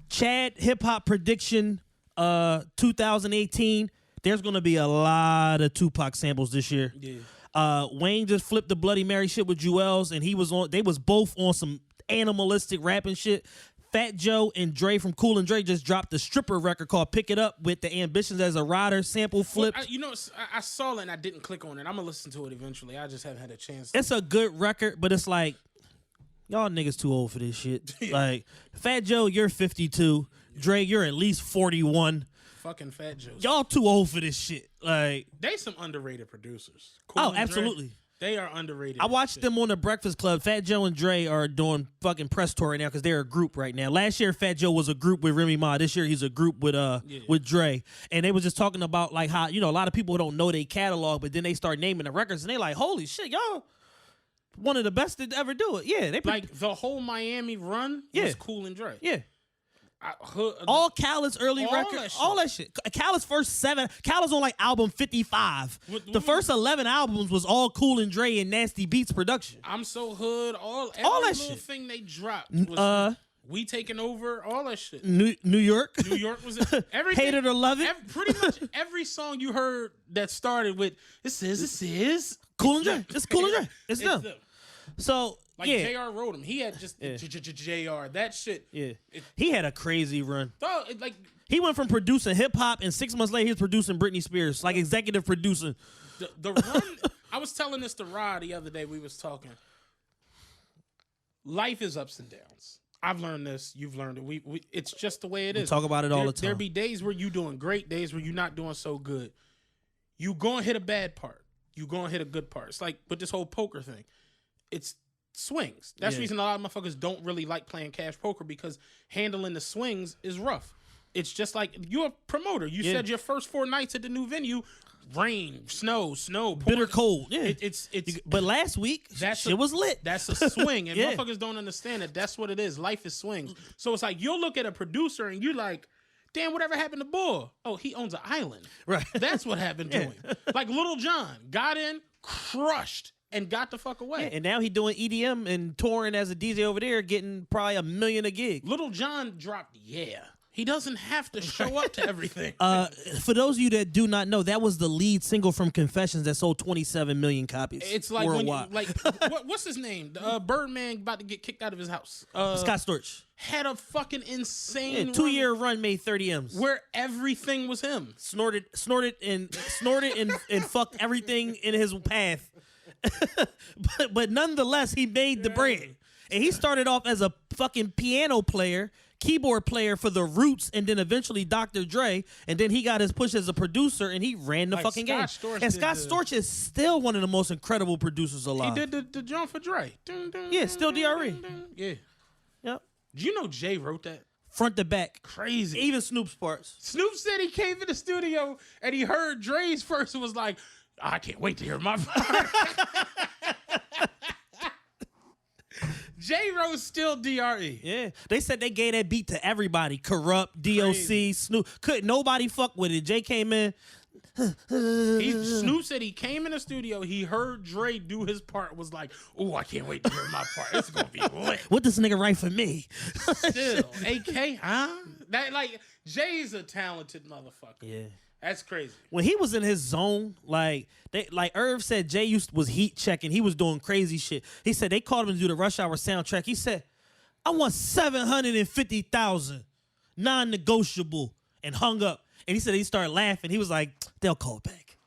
Chad hip hop prediction 2018. There's gonna be a lot of Tupac samples this year. Yeah. Wayne just flipped the Bloody Mary shit with Jewels, and they was both on some animalistic rapping shit. Fat Joe and Dre from Cool and Dre just dropped the stripper record called Pick It Up with the Ambitions as a rider sample flip. Well, I saw it and I didn't click on it. I'm gonna listen to it eventually. I just haven't had a chance. It's a good record, but it's like, y'all niggas too old for this shit. Like, Fat Joe, you're 52. Dre, you're at least 41. Fucking Fat Joe. Y'all too old for this shit. Like, They some underrated producers. Cool oh, and Dre, absolutely. they are underrated. I watched Shit. them on the Breakfast Club. Fat Joe and Dre are doing fucking press tour right now because they're a group right now. Last year, Fat Joe was a group with Remy Ma. This year, he's a group with Dre. And they was just talking about like how, a lot of people don't know their catalog, but then they start naming the records and they like, holy shit, y'all one of the best to ever do it. Yeah, they Like the whole Miami run Yeah. was Cool and Dre. yeah. All Khaled's early all records, that shit. all that shit. Khaled's first 7, Khaled's on like album 55. The first 11 albums was all Cool and Dre and Nasty Beats production. I'm So Hood, every All that little shit. thing they dropped was We Taking Over, all that shit. New York. New York was everything. Hate it or love it. Pretty much every song you heard that started with this is Cool and Dre. It's Cool and Dre. It's them. So Like yeah, JR wrote him. He had just JR. That shit. yeah. He had a crazy run. Like He went from producing hip hop, and 6 months later, he was producing Britney Spears, like executive producing. the run. I was telling this to Rod the other day. We was talking. Life is ups and downs. I've learned this. You've learned it. We it's just the way it is. talk about it all the time. There be days where you doing great, days where you're not doing so good. You gonna hit a bad part. You gonna hit a good part. It's like with this whole poker thing. It's swings. That's the Yeah. reason a lot of motherfuckers don't really like playing cash poker because handling the swings is rough. It's just like you're a promoter. You said your first 4 nights at the new rain, snow, Bitter cold. Yeah. It's But last week, shit was lit. That's a swing, and Yeah. motherfuckers don't understand that. That's what it is. Life is swings. So it's like you'll look at a producer and you're like, damn, whatever happened to Bull? Oh, he owns an island. Right. That's what happened to Yeah. him. Like Little John got in, crushed, and got the fuck away. And now he doing EDM and touring as a DJ over there, getting probably $1 million a gig. Little John dropped, yeah. He doesn't have to show up to everything. For those of you that do not know, that was the lead single from Confessions that sold 27 million copies. It's like when you, worldwide. like what's his name? Birdman about to get kicked out of his house. Scott Storch. Had a fucking insane Yeah, 2-year run made 30 M's. where everything was him. Snorted and fucked everything in his path. but nonetheless, he made the bread. And he started off as a fucking piano player, keyboard player for the Roots, and then eventually Dr. Dre. And then he got his push as a producer, and he ran the Like fucking Scott game. Storch And did Scott the- Storch is still one of the most incredible producers alive. He did the John for Dre. Dun, dun, Yeah, dun, still dun, DRE. dun, dun. Yeah. Yep. Do you know Jay wrote that? Front to back. Crazy. Even Snoop's parts. Snoop said he came in the studio and he heard Dre's first and was like, I can't wait to hear my part. J Rose still DRE. Yeah. They said they gave that beat to everybody. Corrupt, DOC, Crazy. Snoop. Couldn't nobody fuck with it. Jay came in. Snoop said he came in the studio, he heard Dre do his part, was like, oh, I can't wait to hear my part. It's gonna be lit. What this nigga write for me? Still, AK, huh? That like Jay's a talented motherfucker. Yeah. That's crazy. When he was in his zone, Irv said Jay was heat checking. He was doing crazy shit. He said they called him to do the Rush Hour soundtrack. He said, I want 750,000 non-negotiable, and hung up. And he said he started laughing. He was like, they'll call back.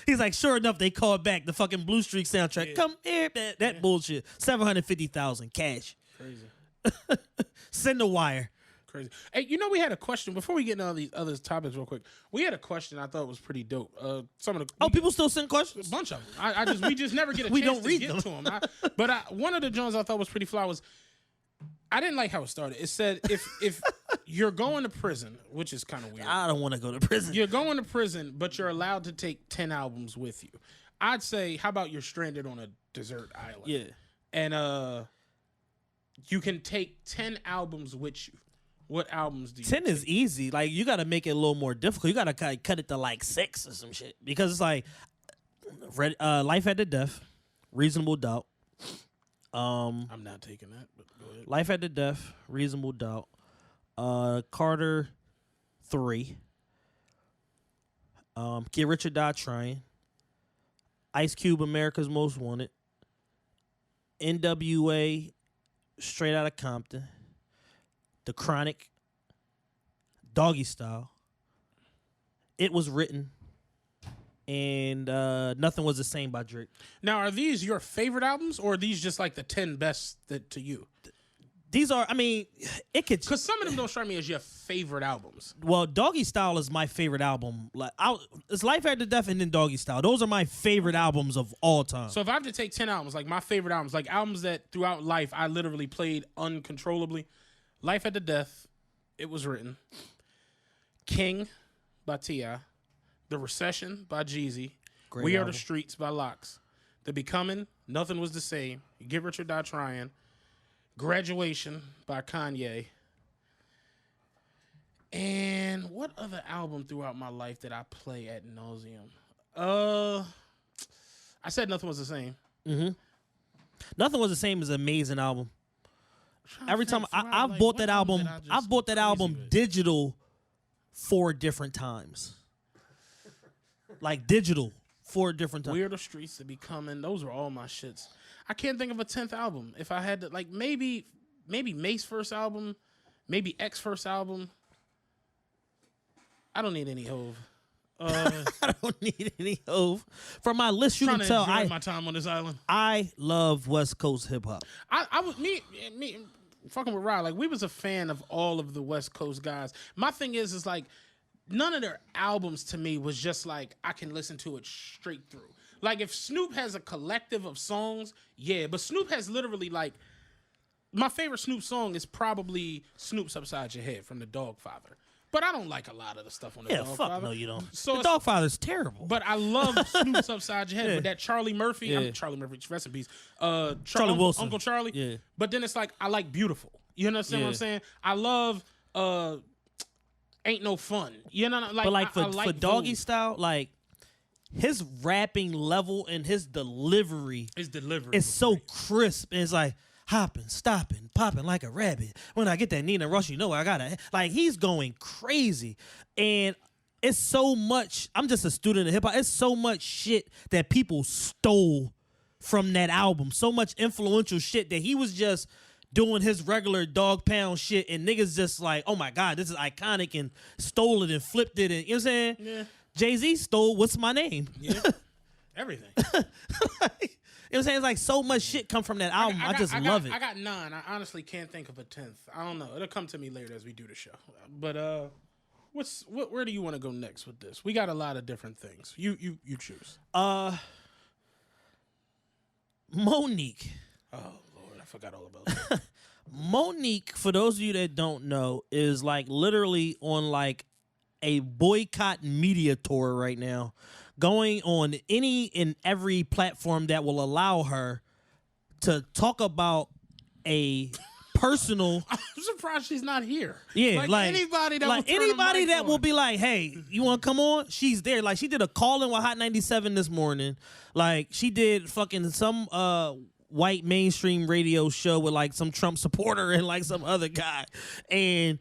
He's like, sure enough, they called back. The fucking Blue Streak soundtrack. Yeah. Come here, that bullshit. 750,000 cash. Crazy. Send the wire. Crazy. Hey, you know, we had a question before we get into all these other topics real quick. We had a question I thought was pretty dope. Some of the Oh, people still send questions? a bunch of them. We just never get a We chance don't to read get them. to them. But one of the Jones I thought was pretty fly was I didn't like how it started. It said if you're going to prison, which is kind of weird. I don't want to go to prison. You're going to prison, but you're allowed to take 10 albums with you. I'd say, how about you're stranded on a desert island? Yeah. And you can take 10 albums with you. What albums do you 10 take? is easy. Like, you got to make it a little more difficult. You got to cut it to like 6 or some shit. Because it's like Life After Death, Reasonable Doubt. I'm not taking that, but go ahead. Life After Death, Reasonable Doubt. Carter 3. Get Rich or Die Trying. Ice Cube, America's Most Wanted. NWA, Straight Outta Compton. The Chronic. Doggy Style. It Was Written. And Nothing Was the Same by Drake. Now, are these your favorite albums, or are these just like the 10 best to you? These are, I mean, it could. Because some of them don't strike me as your favorite albums. Well, Doggy Style is my favorite album. It's Life After Death and then Doggy Style. Those are my favorite albums of all time. So if I have to take 10 albums, like my favorite albums, like albums that throughout life I literally played uncontrollably, Life After Death, It Was Written, King by T.I., The Recession by Jeezy, Great We Are album. the Streets by Lox, The Becoming, Nothing Was the Same, Get Rich or Die Trying, Graduation by Kanye. And what other album throughout my life did I play ad nauseum? I said Nothing Was the Same. Nothing Was the Same is an amazing album. Every time I've like, bought what that album album, did I just I've bought that crazy album with? digital 4 different times. Like digital 4 different times. We Are the Streets, The Becoming. Those were all my shits. I can't think of a 10th album. If I had to, like, maybe Mace first album, maybe X first album. I don't need any Hove. I don't need any Hove. From my list, you Trying can to tell enjoy my time on this island. I love West Coast hip hop. I was me fucking with Rod. Like, we was a fan of all of the West Coast guys. My thing is like none of their albums to me was just like I can listen to it straight through. Like, if Snoop has a collective of songs, yeah, but Snoop has literally like my favorite Snoop song is probably Snoop's Upside Your Head from the Dogfather. But I don't like a lot of the stuff on the Yeah, Dogfather. fuck no, you don't. So the it's- Dogfather's terrible. But I love Snoop's Upside Your Head. Yeah. But that Charlie Murphy, Yeah. Charlie Murphy, rest in peace. Charlie Wilson. Uncle Charlie. Yeah. But then it's like, I like Beautiful. You understand what I'm Yeah. saying? I love Ain't No Fun. You know, like, But like I like for Doggy Vogue. Style, like his rapping level and his delivery His delivery is so crisp. And it's like hopping, stopping, popping like a rabbit. When I get that Nina Rush, you know I gotta like he's going crazy. And it's so much. I'm just a student of hip hop. It's so much shit that people stole from that album. So much influential shit that he was just doing his regular dog pound shit, and niggas just like, oh my God, this is iconic, and stole it and flipped it. And you know what I'm saying? Yeah. Jay-Z stole What's My Name? Yeah. Everything. You know what I'm saying? It's like so much shit come from that album. I just love it. I got 9. I honestly can't think of a 10th. I don't know. It'll come to me later as we do the show. But where do you want to go next with this? We got a lot of different things. You choose. Monique. Oh Lord, I forgot all about that. Monique, for those of you that don't know, is like literally on like a boycott media tour right now, going on any and every platform that will allow her to talk about a personal. I'm surprised she's not here. Yeah, like anybody that like will turn anybody a mic that on. will be like, hey, you want to come on? She's there. Like she did a call in with Hot 97 this morning. Like she did fucking some white mainstream radio show with like some Trump supporter and like some other guy, and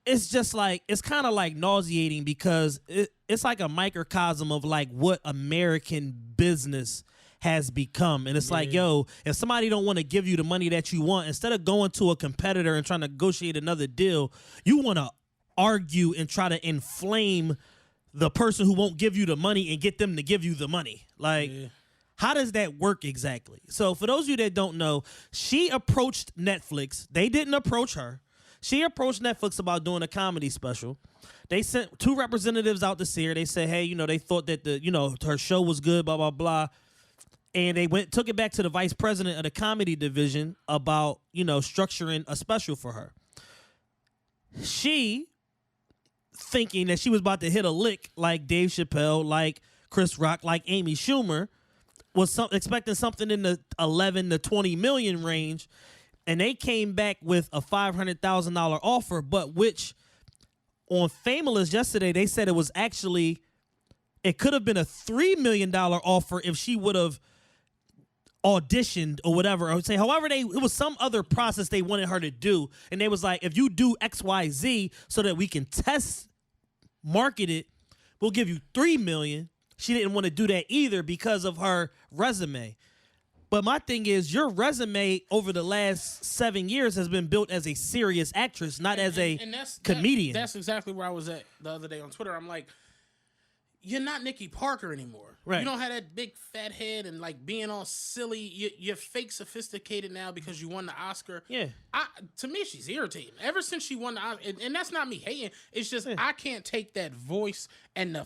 it's just like it's kind of like nauseating because it's like a microcosm of like what American business has become. And it's like, yo, if somebody don't want to give you the money that you want, instead of going to a competitor and trying to negotiate another deal, you want to argue and try to inflame the person who won't give you the money and get them to give you the money. Like, how does that work exactly? So for those of you that don't know, she approached Netflix. They didn't approach her. She approached Netflix about doing a comedy special. They sent 2 representatives out to see her. They said, hey, you know, they thought that her show was good, blah, blah, blah. And they took it back to the vice president of the comedy division about, structuring a special for her. She, thinking that she was about to hit a lick like Dave Chappelle, like Chris Rock, like Amy Schumer, was expecting something in the 11 to 20 million range. And they came back with a $500,000 offer, but which on Fameless yesterday, they said it could have been a $3 million offer if she would have auditioned or whatever. I would say, however, it was some other process they wanted her to do. And they was like, if you do XYZ so that we can market it, we'll give you $3 million. She didn't want to do that either because of her resume. But my thing is, your resume over the last 7 years has been built as a serious actress, not as a comedian. That's exactly where I was at the other day on Twitter. I'm like, you're not Nikki Parker anymore. Right. You don't have that big fat head and like being all silly. You're fake sophisticated now because you won the Oscar. Yeah. To me, she's irritating. Ever since she won the Oscar, and that's not me hating. It's just I can't take that voice and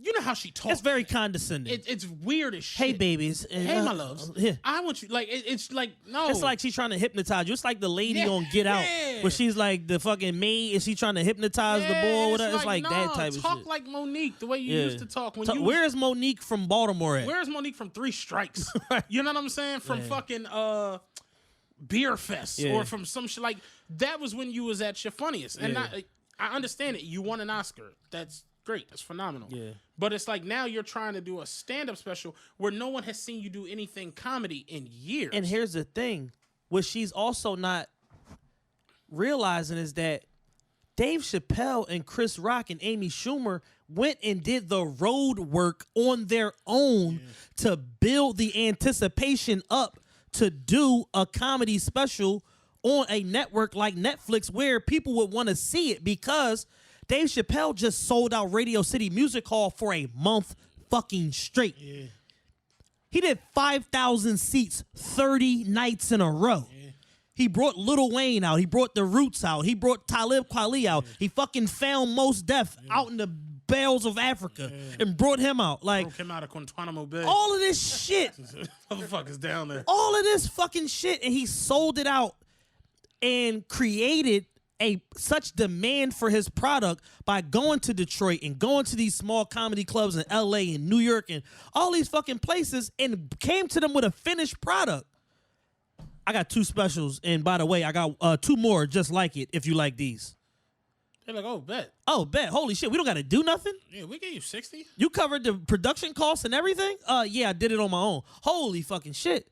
you know how she talks. It's very condescending. It's weird as shit. Hey, babies. Hey, my loves. Yeah. I want you. Like, it's like, no. It's like she's trying to hypnotize you. It's like the lady on Get Out, where she's like the fucking maid and she's trying to hypnotize the boy. Whatever. It's like that type of shit. Talk like Monique, the way you used to talk. Where is Monique from Baltimore at? Where is Monique from 3 Strikes? You know what I'm saying? From fucking Beer Fest or from some shit. Like, that was when you was at your funniest. And I understand it. You won an Oscar. That's great. That's phenomenal. Yeah. But it's like now you're trying to do a stand-up special where no one has seen you do anything comedy in years. And here's the thing. What she's also not realizing is that Dave Chappelle and Chris Rock and Amy Schumer went and did the road work on their own to build the anticipation up to do a comedy special on a network like Netflix where people would want to see it, because Dave Chappelle just sold out Radio City Music Hall for a month fucking straight. Yeah. He did 5,000 seats 30 nights in a row. Yeah. He brought Lil Wayne out. He brought The Roots out. He brought Talib Kweli out. Yeah. He fucking found Mos Def out in the bales of Africa and brought him out. Like, broke him out of Guantanamo Bay. All of this shit. Motherfuckers down there. All of this fucking shit. And he sold it out and created such demand for his product by going to Detroit and going to these small comedy clubs in LA and New York and all these fucking places, and came to them with a finished product. I got 2 specials, and by the way, I got 2 more just like it if you like these. They're like, oh, bet. Oh, bet. Holy shit, we don't got to do nothing? Yeah, we gave you 60. You covered the production costs and everything? Yeah, I did it on my own. Holy fucking shit.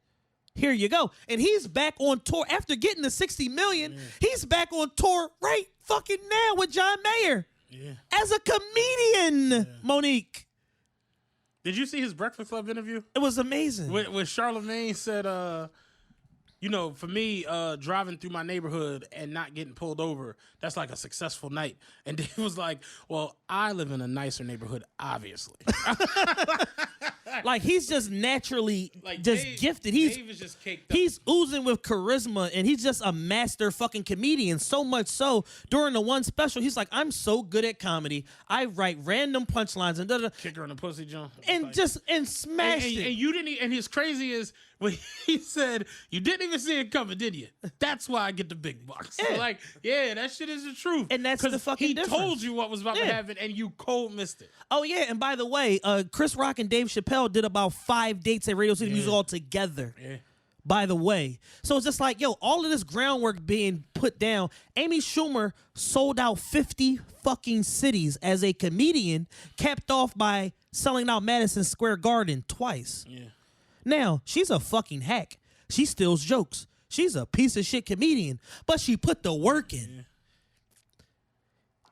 Here you go. And he's back on tour after getting the 60 million. He's back on tour right fucking now with John Mayer as a comedian. Monique. Did you see his Breakfast Club interview? It was amazing. When Charlemagne said, you know, for me, driving through my neighborhood and not getting pulled over, that's like a successful night. And Dave was like, well, I live in a nicer neighborhood, obviously. Like, he's just naturally Like just gifted. He's Dave is just caked up. He's oozing with charisma, and he's just a master fucking comedian. So much so, during the one special, he's like, I'm so good at comedy. I write random punchlines and da-da-da. Kick her in the pussy, John. And Like, just smashed it. and you didn't. And his crazy is when he said, "You didn't even see it coming, did you?" That's why I get the big bucks. So Yeah. like, yeah, that shit is the truth. And that's the 'Cause fucking he difference. told you what was about to Yeah. happen, and you cold missed it. Oh, yeah, and by the way, Chris Rock and Dave Chappelle did about 5 dates at Radio City Music all together. Yeah. By the way. So it's just like, yo, all of this groundwork being put down. Amy Schumer sold out 50 fucking cities as a comedian, capped off by selling out Madison Square Garden twice. Yeah. Now, she's a fucking hack. She steals jokes. She's a piece of shit comedian, but she put the work in. Yeah.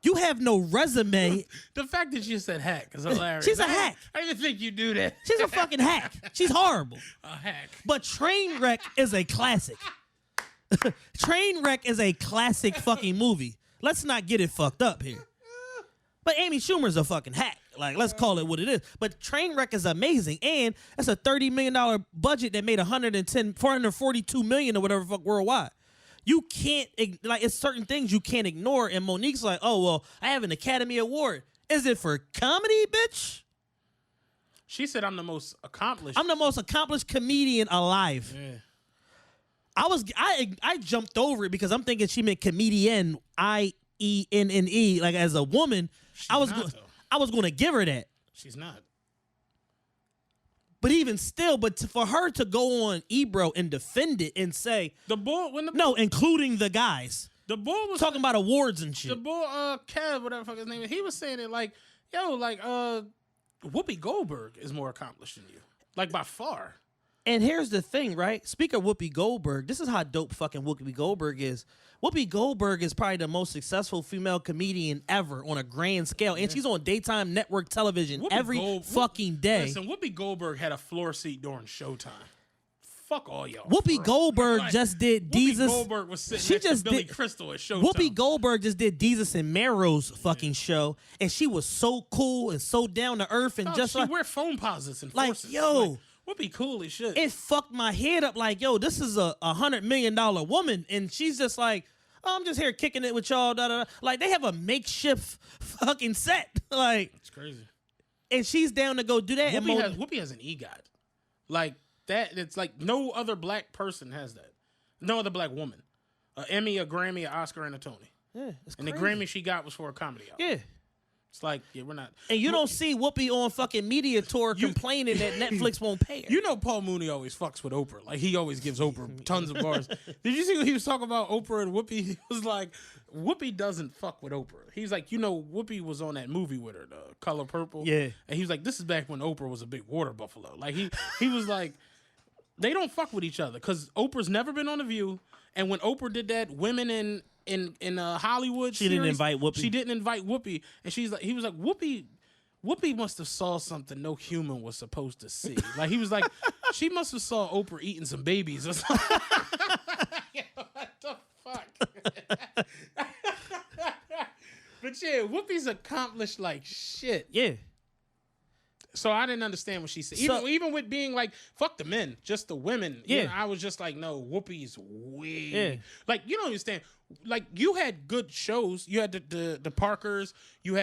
You have no resume. The fact that you said hack is hilarious. She's a hack. I didn't think you do that. She's a fucking hack. She's horrible. A hack. But Trainwreck is a classic. Trainwreck is a classic fucking movie. Let's not get it fucked up here. But Amy Schumer's a fucking hack. Like, let's call it what it is. But Trainwreck is amazing. And that's a $30 million budget that made $442 million or whatever fuck worldwide. You can't, like, it's certain things you can't ignore. And Monique's like, oh, well, I have an Academy Award. Is it for comedy, bitch? She said, "I'm the most accomplished." I'm the most accomplished comedian alive. Yeah. I jumped over it because I'm thinking she meant comedian, IENNE, like as a woman. I was going to give her that. She's not. But even still, for her to go on Ebro and defend it and say The bull when the no, including the guys the bull was talking about awards and shit. the bull Kev, whatever the fuck his name is, he was saying it like, yo, like Whoopi Goldberg is more accomplished than you. Like by far. And here's the thing, right? Speak of Whoopi Goldberg, this is how dope fucking Whoopi Goldberg is. Whoopi Goldberg is probably the most successful female comedian ever on a grand scale. And she's on daytime network television every fucking day. Listen, Whoopi Goldberg had a floor seat during Showtime. Fuck all y'all. Whoopi Goldberg just did Whoopi Jesus. Goldberg was sitting She next just to Billy did- Crystal at Showtime. Whoopi Goldberg just did Jesus and Mero's fucking show, and she was so cool and so down to earth and Dog, just she like, wear phone posits and like, forces. yo. Whoopi cool as shit. it fucked my head up. Like, yo, this is a $100 million woman, and she's just like, oh, I'm just here kicking it with y'all. Da, da, da. Like, they have a makeshift fucking set, like, It's crazy. and she's down to go do that. And Whoopi has an EGOT. Like that. It's like no other black person has that. No other black woman. An Emmy, a Grammy, an Oscar, and a Tony. yeah, it's And the crazy. Grammy she got was for a comedy album. Yeah. It's like, yeah, we're not. And you don't see Whoopi on fucking media tour complaining that Netflix won't pay her. You know Paul Mooney always fucks with Oprah. Like, he always gives Oprah tons of bars. Did you see what he was talking about Oprah and Whoopi? He was like, Whoopi doesn't fuck with Oprah. He's like, you know, Whoopi was on that movie with her, The Color Purple. Yeah. And he was like, this is back when Oprah was a big water buffalo. Like, he was like, they don't fuck with each other because Oprah's never been on The View. And when Oprah did that Women in Hollywood She didn't series, invite Whoopi. She didn't invite Whoopi. And he was like, Whoopi must have saw something no human was supposed to see. Like, he was like, she must have saw Oprah eating some babies or something. What the fuck? But yeah, Whoopi's accomplished like shit. Yeah. So I didn't understand what she said. So- Even with being like, fuck the men, just the women. Yeah. You know, I was just like, no, Whoopi's way. Yeah. Like, you don't understand. Like, you had good shows. You had the Parkers. She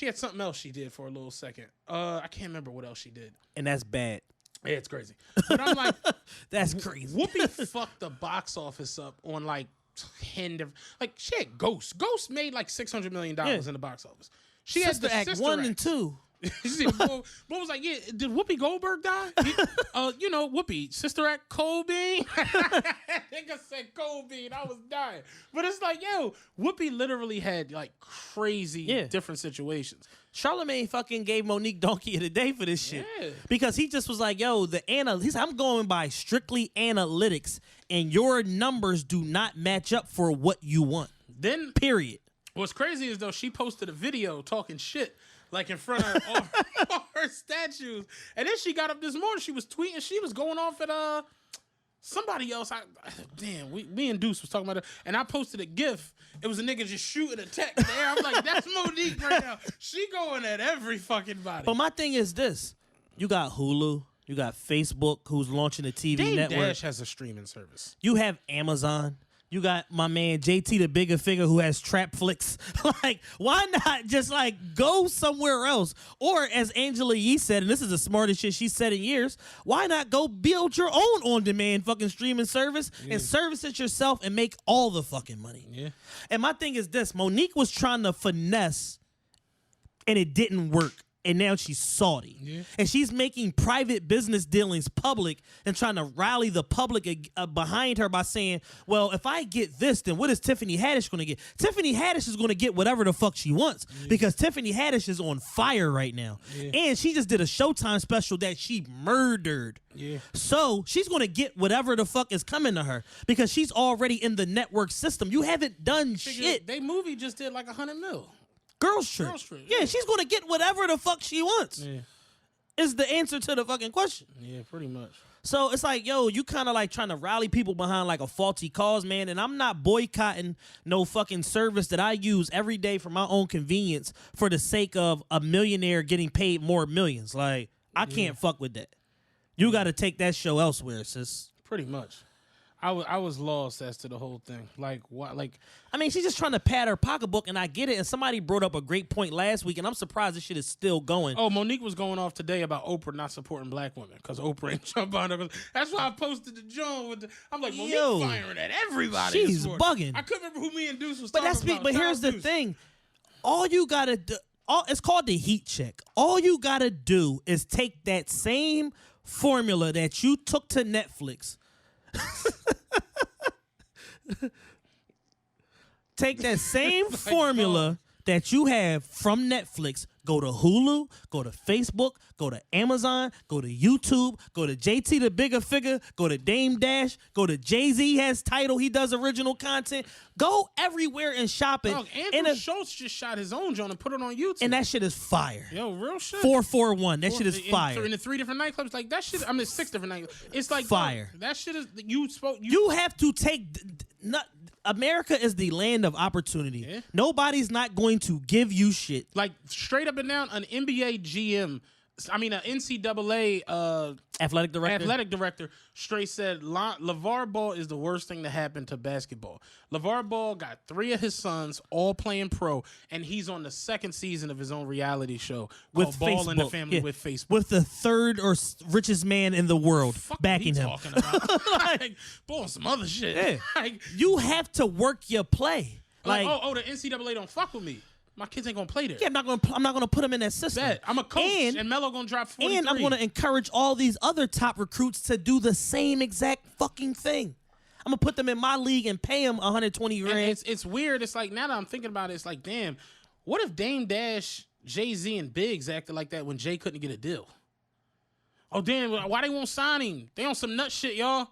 had something else she did for a little second. I can't remember what else she did. And that's bad. Yeah, it's crazy. But I'm like, That's crazy. Whoopi fucked the box office up on like 10 different. Like, she had Ghost. Ghost made like $600 million in the box office. She Sister had Act the 1 and 2. You see, the boy was like, yeah, did Whoopi Goldberg die? Whoopi, Sister Act, Cold Bean. Nigga said Cold Bean. I was dying. But it's like, yo, Whoopi literally had like crazy different situations. Charlamagne fucking gave Monique Donkey of the Day for this shit. Yeah. Because he just was like, yo, I'm going by strictly analytics, and your numbers do not match up for what you want. Then, period. What's crazy is, though, she posted a video talking shit, like in front of all her statues. And then she got up this morning, she was tweeting, she was going off at somebody else. Me and Deuce was talking about it, and I posted a GIF. It was a nigga just shooting a tech in the air. I'm like, that's Monique right now. She going at every fucking body. But my thing is this: you got Hulu, you got Facebook, who's launching a TV Dame network. Dash has a streaming service. You have Amazon. You got my man JT the Bigger Figure who has Trap Flicks. Like, why not just like go somewhere else? Or as Angela Yee said, and this is the smartest shit she's said in years, why not go build your own on-demand fucking streaming service and service it yourself and make all the fucking money? Yeah. And my thing is this: Monique was trying to finesse and it didn't work. And now she's salty. Yeah. And she's making private business dealings public and trying to rally the public behind her by saying, well, if I get this, then what is Tiffany Haddish going to get? Tiffany Haddish is going to get whatever the fuck she wants because Tiffany Haddish is on fire right now. Yeah. And she just did a Showtime special that she murdered. Yeah. So she's going to get whatever the fuck is coming to her because she's already in the network system. You haven't done shit. They movie just did like $100 million. Girls Trip. Yeah, she's going to get whatever the fuck she wants. Yeah. Is the answer to the fucking question. Yeah, pretty much. So it's like, yo, you kind of like trying to rally people behind like a faulty cause, man. And I'm not boycotting no fucking service that I use every day for my own convenience for the sake of a millionaire getting paid more millions. Like, I can't fuck with that. You got to take that show elsewhere, sis. Pretty much. I was lost as to the whole thing. Like, what? Like, I mean, she's just trying to pad her pocketbook, and I get it. And somebody brought up a great point last week, and I'm surprised this shit is still going. Oh, Monique was going off today about Oprah not supporting black women because Oprah ain't jump on her. That's why I posted the John with the. I'm like, Monique firing at everybody. She's bugging. I couldn't remember who me and Deuce was but talking about. But here's the thing: all you gotta do, it's called the heat check. All you gotta do is take that same formula that you took to Netflix. Take that same formula that you have from Netflix, go to Hulu, go to Facebook, go to Amazon, go to YouTube, go to JT the Bigger Figure, go to Dame Dash, go to Jay-Z has Tidal, he does original content. Go everywhere and shop it. Andrew Schultz just shot his own joint and put it on YouTube. And that shit is fire. Yo, real shit. 441. That shit is fire. In the 3 different nightclubs, like that shit. I mean, 6 different nightclubs. It's like fire. That shit is You have to take. America is the land of opportunity. Yeah. Nobody's not going to give you shit. Like straight up and down, an NBA GM. I mean, an NCAA athletic director straight said LeVar Ball is the worst thing to happen to basketball. LeVar Ball got 3 of his sons all playing pro, and he's on the 2nd season of his own reality show with Ball in the Family with Facebook. With the 3rd or richest man in the world backing him. Talking about? Like, Ball, some other shit. Yeah. Like, you have to work your play. Like, the NCAA don't fuck with me. My kids ain't gonna play there. Yeah, I'm not gonna put them in that system. Bet. I'm a coach, and Melo gonna drop 43. And I'm gonna encourage all these other top recruits to do the same exact fucking thing. I'm gonna put them in my league and pay them $120 grand. It's weird. It's like now that I'm thinking about it, it's like, damn, what if Dame Dash, Jay-Z, and Biggs acted like that when Jay couldn't get a deal? Oh damn, why they won't sign him? They on some nut shit, y'all.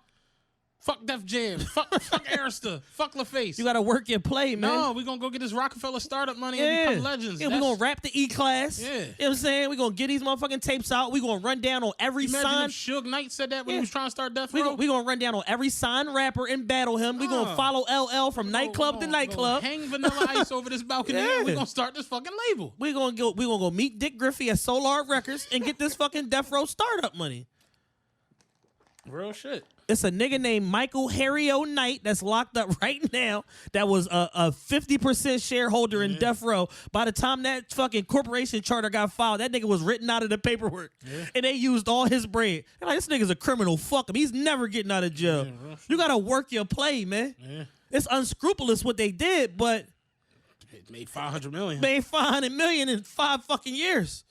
Fuck Def Jam. Fuck Arista. Fuck LaFace. You gotta work your play, man. No, we gonna go get this Rockefeller startup money and become legends. Yeah, we gonna rap the E-Class. Yeah. You know what I'm saying? We gonna get these motherfucking tapes out. We gonna run down on every sign. Suge Knight said that when he was trying to start Death Row. We gonna run down on every signed rapper and battle him. We gonna follow LL from nightclub to nightclub. Hang Vanilla Ice over this balcony. And we gonna start this fucking label. We gonna go meet Dick Griffey at Solar Records and get this fucking Death Row startup money. Real shit. It's a nigga named Michael Harry O'Knight that's locked up right now that was a 50% shareholder in Death Row. By the time that fucking corporation charter got filed, that nigga was written out of the paperwork. Yeah. And they used all his bread. They're like, this nigga's a criminal. Fuck him. He's never getting out of jail. Yeah, you got to work your play, man. Yeah. It's unscrupulous what they did, but... It made $500 million. Made $500 million in 5 fucking years.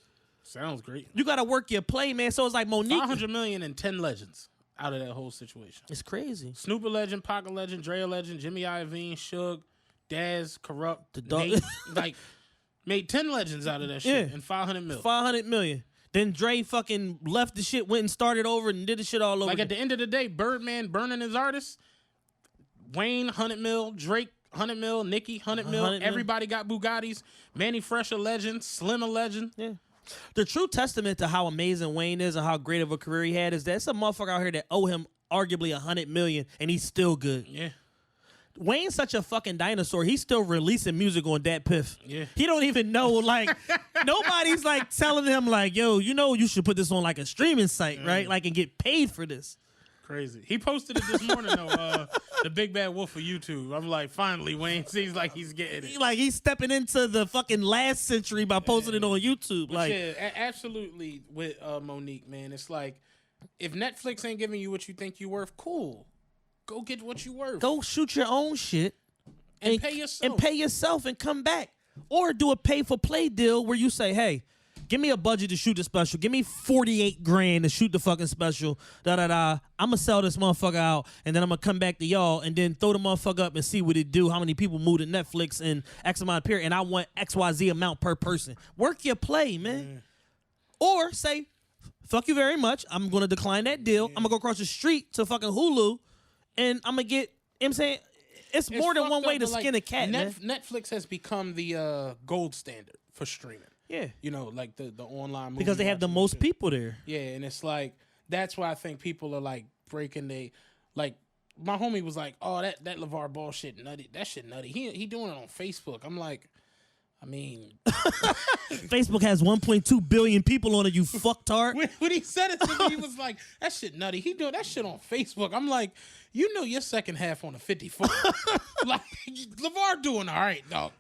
Sounds great. You got to work your play, man. So it's like Monique. 500 million and 10 legends out of that whole situation. It's crazy. Snoop a legend, Pac a legend, Dre a legend, Jimmy Iovine, Suge, Daz, Corrupt, The dog. Nate, like made 10 legends out of that shit and 500 mil. 500 million. Then Dre fucking left the shit, went and started over and did the shit all over. Like at the end of the day, Birdman burning his artists. Wayne 100 mil, Drake 100 mil, Nicki 100 mil. 100 mil. Everybody got Bugattis. Manny Fresh a legend, Slim a legend. Yeah. The true testament to how amazing Wayne is and how great of a career he had is that it's a motherfucker out here that owe him arguably 100 million and he's still good. Yeah. Wayne's such a fucking dinosaur. He's still releasing music on Dat Piff. Yeah. He don't even know, like, nobody's like telling him, like, yo, you know, you should put this on like a streaming site, right? Like, and get paid for this. Crazy. He posted it this morning though. The Big Bad Wolf of YouTube. I'm like, finally, Wayne seems like he's getting it. Like, he's stepping into the fucking last century by posting it on YouTube. But Like, yeah, absolutely with Monique, man. It's like, if Netflix ain't giving you what you think you're worth, cool. Go get what you worth. go shoot your own shit and pay yourself. and pay yourself and come back, or do a pay for play deal where you say, hey, give me a budget to shoot the special. Give me 48 grand to shoot the fucking special. I'm going to sell this motherfucker out, and then I'm going to come back to y'all and then throw the motherfucker up and see what it do, how many people move to Netflix in X amount of period, and I want XYZ amount per person. Work your play, man. Or say, fuck you very much. I'm going to decline that deal. I'm going to go across the street to fucking Hulu, and I'm going to get, you know what I'm saying? It's more than one way to skin a cat, man. Netflix has become the gold standard for streaming. Yeah. You know, like the online movie Because they have the watching most shit. people there. Yeah, and it's like, that's why I think people are like breaking like, my homie was like, oh, that LeVar Ball shit nutty. That shit nutty. He doing it on Facebook. I'm like, I mean. Facebook has 1.2 billion people on it, you fucktard. When he said it to me, he was like, that shit nutty. He doing that shit on Facebook. I'm like, you know your second half on the 54. Like, LeVar doing all right, dog.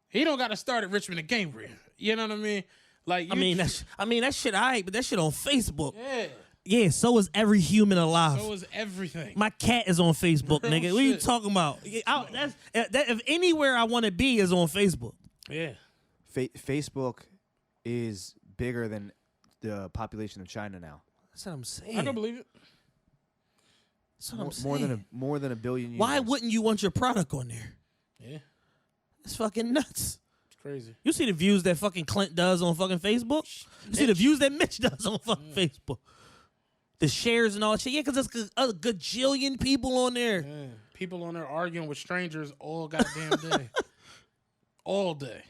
He don't got to start at Richmond and Cambria. You know what I mean? Like, that shit all right, but that shit on Facebook. Yeah. Yeah, so is every human alive. So is everything. My cat is on Facebook, Real nigga. What are you shit. talking about? If anywhere I want to be is on Facebook. Yeah. Facebook is bigger than the population of China now. That's what I'm saying. I don't believe it. That's what I'm saying. More than a billion users. Why wouldn't you want your product on there? Yeah. It's fucking nuts. It's crazy. You see the views that fucking Clint does on fucking Facebook? You see the views that Mitch does on fucking Facebook? The shares and all that shit. Yeah, because there's a gajillion people on there. Yeah. People on there arguing with strangers all goddamn day. All day.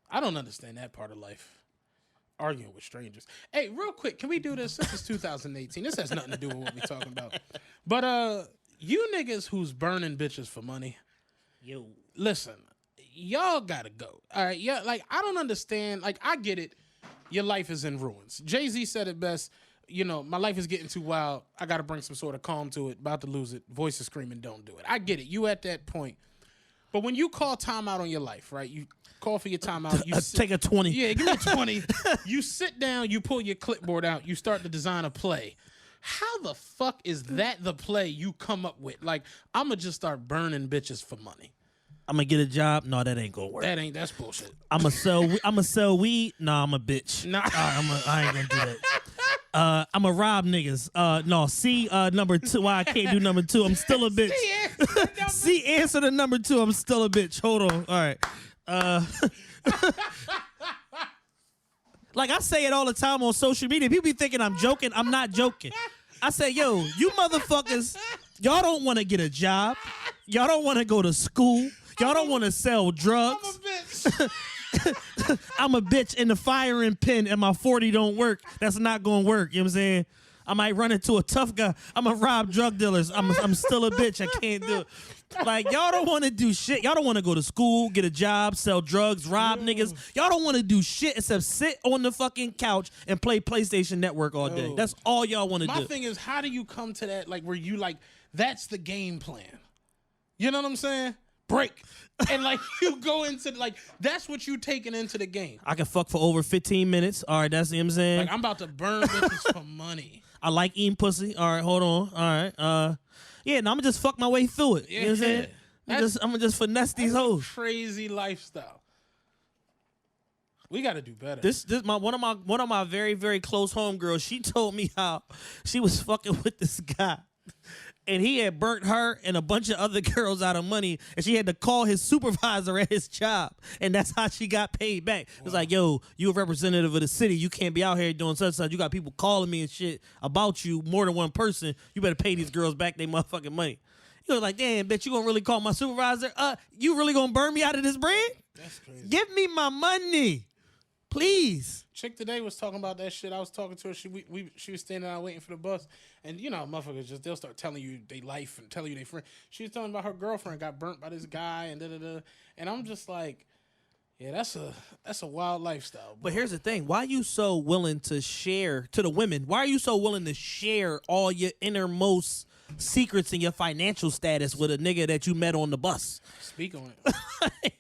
I don't understand that part of life. Arguing with strangers. Hey, real quick, can we do this? This is 2018. This has nothing to do with what we're talking about. But you niggas who's burning bitches for money, Yo. listen, y'all gotta go. All right, yeah, like I don't understand. Like I get it. Your life is in ruins. Jay-Z said it best. You know, my life is getting too wild. I gotta bring some sort of calm to it. About to lose it. Voice is screaming, don't do it. I get it. You at that point. But when you call timeout on your life, right? You call for your timeout. You Take a 20. Yeah, give me a 20. You sit down, you pull your clipboard out, you start to design a play. How the fuck is that the play you come up with? Like, I'm going to just start burning bitches for money. I'm going to get a job. No, that ain't going to work. That's bullshit. I'm going to sell weed. Nah, I'm a bitch. Nah. I ain't going to do that. I'm going to rob niggas. No, C, number 2. Why I can't do number 2? I'm still a bitch. C, answer to number 2. I'm still a bitch. Hold on. All right. Like I say it all the time on social media. People be thinking I'm joking. I'm not joking. I say, yo, you motherfuckers, y'all don't want to get a job. Y'all don't want to go to school. Y'all don't want to sell drugs. I'm a bitch. I'm a bitch in the firing pin and my 40 don't work. That's not going to work. You know what I'm saying? I might run into a tough guy. I'm going to rob drug dealers. I'm still a bitch. I can't do it. Like, y'all don't want to do shit. Y'all don't want to go to school, get a job, sell drugs, rob niggas. Y'all don't want to do shit except sit on the fucking couch and play PlayStation Network all day. That's all y'all want to do. My thing is, how do you come to that, like, where you, like, that's the game plan? You know what I'm saying? Break. And, like, you go into, like, that's what you taking into the game. I can fuck for over 15 minutes. All right, that's what I'm saying. Like, I'm about to burn bitches for money. I like eating pussy. All right, hold on. All right. Yeah, now I'm gonna just fuck my way through it. You know what I'm saying? I'm gonna just finesse these hoes. Crazy lifestyle. We got to do better. This one of my very, very close homegirls. She told me how she was fucking with this guy, and he had burnt her and a bunch of other girls out of money, and she had to call his supervisor at his job, and that's how she got paid back. It was like, yo, you a representative of the city. You can't be out here doing such and such. You got people calling me and shit about you, more than one person. You better pay these girls back their motherfucking money. He was like, damn, bitch, you gonna really call my supervisor? You really gonna burn me out of this bread? That's crazy. Give me my money, please. Chick today was talking about that shit. I was talking to her. She was standing out waiting for the bus, and you know, motherfuckers they'll start telling you their life and telling you their friend. She was telling about her girlfriend got burnt by this guy and and I'm just like, yeah, that's a wild lifestyle. Bro. But here's the thing: why are you so willing to share to the women? Why are you so willing to share all your innermost secrets and your financial status with a nigga that you met on the bus? Speak on it.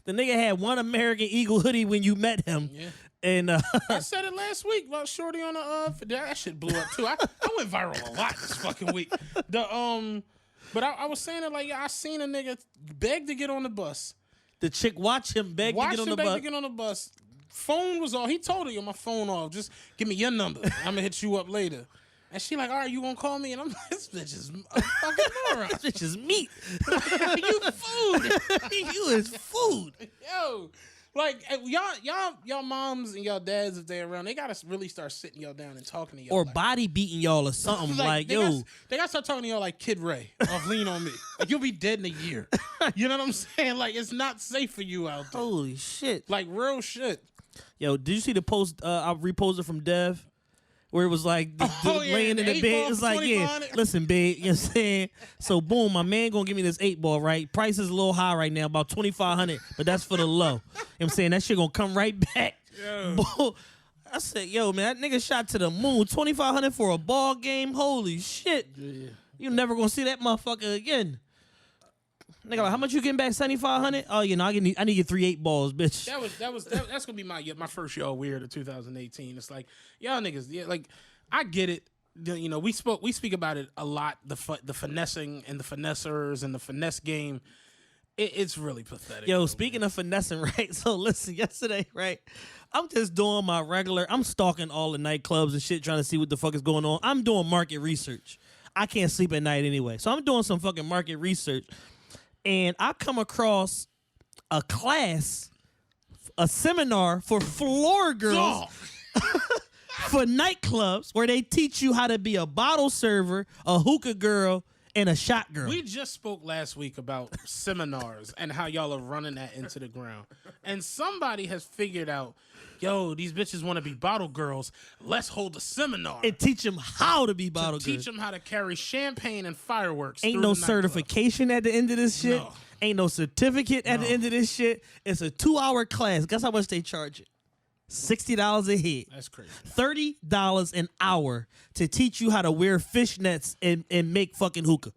The nigga had one American Eagle hoodie when you met him. Yeah. And I said it last week about Shorty on the that shit blew up too. I went viral a lot this fucking week. But I was saying it like, yeah, I seen a nigga beg to get on the bus. The chick watch him beg to get on the bus. Phone was off. He told her, yo, my phone off. Just give me your number. I'm gonna hit you up later. And she like, all right, you gonna call me? And I'm like, this bitch is a fucking moron. This bitch is meat. You food. You is food. Yo, like y'all moms and y'all dads, if they're around, they gotta really start sitting y'all down and talking to y'all. Or like, body beating y'all or something. like they yo. Gotta start talking to y'all like Kid Ray off Lean on Me. Like, you'll be dead in a year. You know what I'm saying? Like, it's not safe for you out there. Holy shit. Like, real shit. Yo, did you see the post I reposted from Dev? Where it was like laying in the bed. It's like, yeah, listen, babe, you know what I'm saying? So, boom, my man gonna give me this 8-ball, right? Price is a little high right now, about $2,500, but that's for the low. You know what I'm saying? That shit gonna come right back. Boom. I said, yo, man, that nigga shot to the moon. $2,500 for a ball game? Holy shit. Yeah. You never gonna see that motherfucker again. Nigga, like, how much you getting back? $7,500? Oh, you know, I need your 3 8-balls, bitch. That's gonna be my first y'all weird of 2018. It's like, y'all niggas, yeah, like, I get it. You know, we speak about it a lot. The finessing and the finessers and the finesse game. It's really pathetic. Yo, speaking of finessing, right? So listen, yesterday, right? I'm just doing my regular. I'm stalking all the nightclubs and shit, trying to see what the fuck is going on. I'm doing market research. I can't sleep at night anyway, so I'm doing some fucking market research. And I come across a class, a seminar for floor girls for nightclubs where they teach you how to be a bottle server, a hookah girl, and a shot girl. We just spoke last week about seminars and how y'all are running that into the ground. And somebody has figured out, yo, these bitches want to be bottle girls. Let's hold a seminar. And teach them how to be bottle girls. Teach them how to carry champagne and fireworks. Ain't no certification at the end of this shit. No. Ain't no certificate at the end of this shit. It's a 2-hour class. Guess how much they charge it? $60 a head. That's crazy. $30 an hour to teach you how to wear fishnets and make fucking hookah.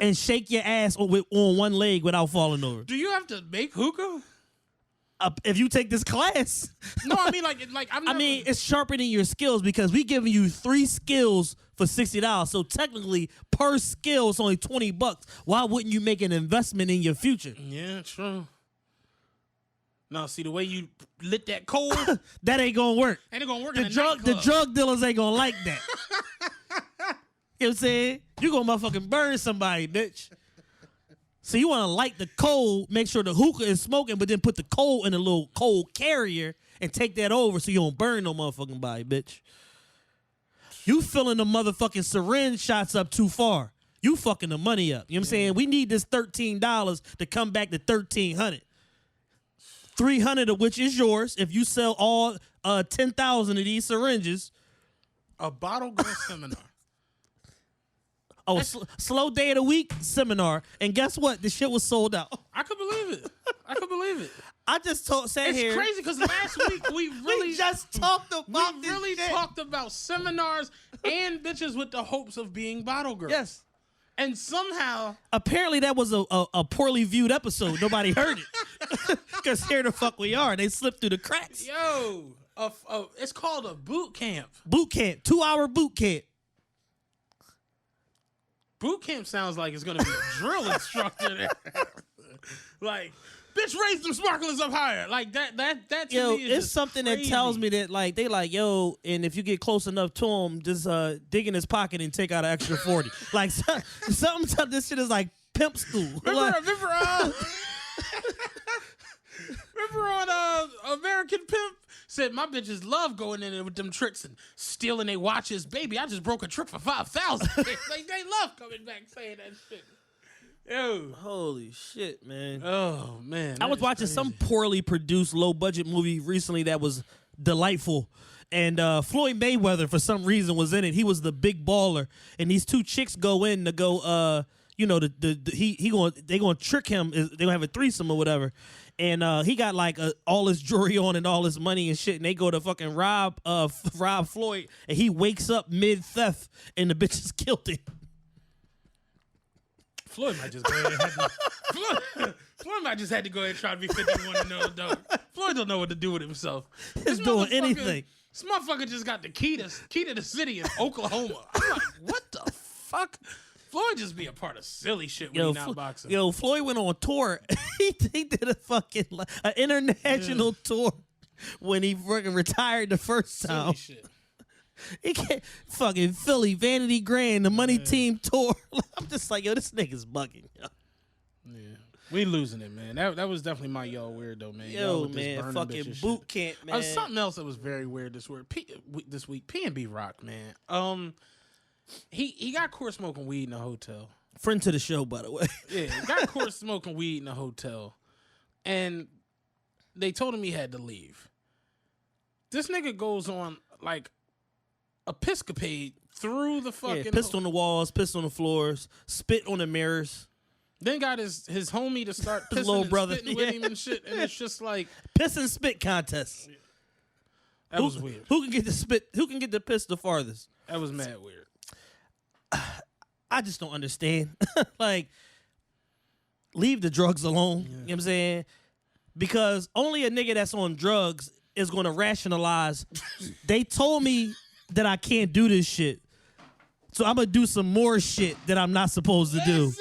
And shake your ass on one leg without falling over. Do you have to make hookah? If you take this class. No, I mean it's sharpening your skills because we giving you 3 skills for $60. So technically, per skill, it's only $20. Why wouldn't you make an investment in your future? Yeah, true. No, see the way you lit that coal, that ain't gonna work. Ain't it gonna work? The drug dealers ain't gonna like that. You know what I'm saying? You gonna motherfucking burn somebody, bitch. So you wanna light the coal, make sure the hookah is smoking, but then put the coal in a little coal carrier and take that over so you don't burn no motherfucking body, bitch. You filling the motherfucking syringe shots up too far. You fucking the money up. You know what I'm saying? We need this $13 to come back to $1,300. $300 of which is yours if you sell all 10,000 of these syringes. A bottle girl seminar. Oh, slow day of the week seminar, and guess what? The shit was sold out. I could believe it. I just sat it's here. It's crazy because last week we really just talked about this shit. Talked about seminars and bitches with the hopes of being bottle girls. Yes. And somehow, apparently, that was a poorly viewed episode. Nobody heard it because here the fuck we are. They slipped through the cracks. Yo, it's called a boot camp. Boot camp, 2-hour boot camp. Boot camp sounds like it's gonna be a drill instructor there. Like Bitch, raise them sparklers up higher. Like that to Yo, me is it's just something crazy. that tells me that like they like, yo, and if you get close enough to him, just dig in his pocket and take out an extra 40. Like something this shit is like pimp school. Remember on American Pimp said my bitches love going in there with them tricks and stealing their watches. Baby, I just broke a trick for 5,000. Like they love coming back saying that shit. Yo. Holy shit, man. Oh man. I was watching some poorly produced low budget movie recently that was delightful. And Floyd Mayweather for some reason was in it. He was the big baller. And these two chicks go in to go they gonna trick him. They gonna have a threesome or whatever. And he got like all his jewelry on and all his money and shit. And they go to fucking rob Floyd, and he wakes up mid theft, and the bitches killed him. Floyd might just go ahead and Floyd might just had to go ahead and try to be 51 and no dog. Floyd don't know what to do with himself. He's doing anything. This motherfucker just got the key to the city in Oklahoma. I'm like, what the fuck? Floyd just be a part of silly shit when he's not boxing. Yo, Floyd went on tour. he did a fucking an international tour when he fucking retired the first time. Silly shit. He can't fucking Philly, Vanity Grand, the Money Team tour. I'm just like, yo, this nigga's bugging. Yo. Yeah, we losing it, man. That was definitely my y'all weirdo, man. Yo, man, fucking boot camp, man. Something else that was very weird this week. P&B Rock, man. He got caught smoking weed in a hotel. Friend to the show, by the way. Yeah, got caught smoking weed in a hotel, and they told him he had to leave. This nigga goes on like Episcopade through the fucking pissed on the walls, pissed on the floors, spit on the mirrors. Then got his homie to start pissing His little and brother, spitting with him and shit, and it's just like piss and spit contest. That was weird. Who can get the spit? Who can get the piss the farthest? That was mad weird. I just don't understand. Like, leave the drugs alone. You know what I'm saying? Because only a nigga that's on drugs is going to rationalize. They told me that I can't do this shit, so I'm going to do some more shit that I'm not supposed to do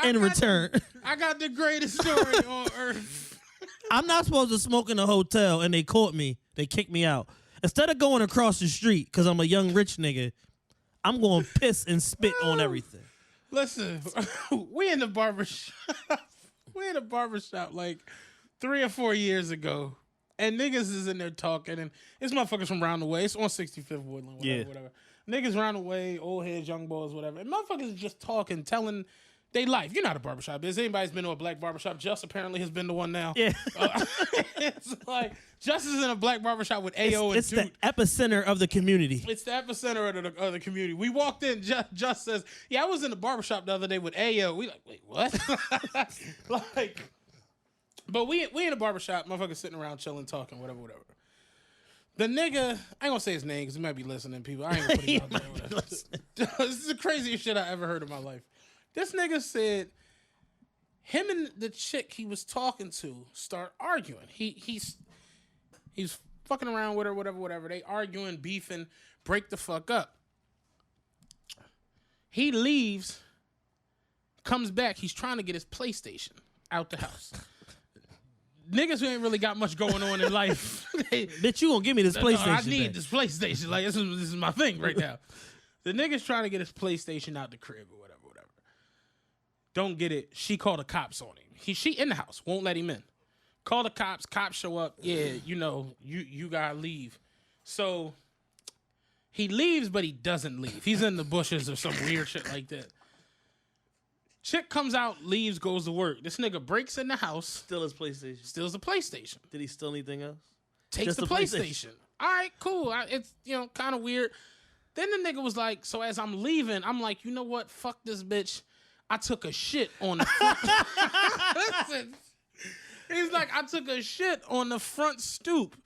in return. I got the greatest story on earth. I'm not supposed to smoke in a hotel, and they caught me. They kicked me out. Instead of going across the street, because I'm a young rich nigga, I'm going to piss and spit on everything. Listen, we in the barbershop. We in the barbershop like 3 or 4 years ago. And niggas is in there talking. And it's motherfuckers from round the way. It's on 65th Woodland, whatever. Niggas round the way, old heads, young boys, whatever. And motherfuckers is just talking, telling they life. You know how the barbershop is. Anybody's been to a black barbershop. Just apparently has been to one now. Yeah. It's like, Just is in a black barbershop with AO and it's the epicenter of the community. It's the epicenter of the community. We walked in, Just says, yeah, I was in the barbershop the other day with AO. We like, wait, what? Like, but we in a barbershop, motherfuckers sitting around chilling, talking, whatever. The nigga, I ain't gonna say his name because he might be listening, people. I ain't gonna put him out there. Whatever. This is the craziest shit I ever heard in my life. This nigga said him and the chick he was talking to start arguing. He's fucking around with her, whatever. They arguing, beefing, break the fuck up. He leaves, comes back. He's trying to get his PlayStation out the house. Niggas who ain't really got much going on in life. Bitch, you gonna give me this PlayStation? I need this PlayStation. Like, this is my thing right now. The nigga's trying to get his PlayStation out the crib or whatever. Don't get it. She called the cops on him. She in the house. Won't let him in. Call the cops. Cops show up. Yeah, you gotta leave. So he leaves, but he doesn't leave. He's in the bushes or some weird shit like that. Chick comes out, leaves, goes to work. This nigga breaks in the house. Steals his PlayStation. Steals the PlayStation. Did he steal anything else? Takes the PlayStation. All right, cool. It's, kind of weird. Then the nigga was like, so as I'm leaving, I'm like, you know what? Fuck this bitch. I took a shit on the front. Listen. He's like, I took a shit on the front stoop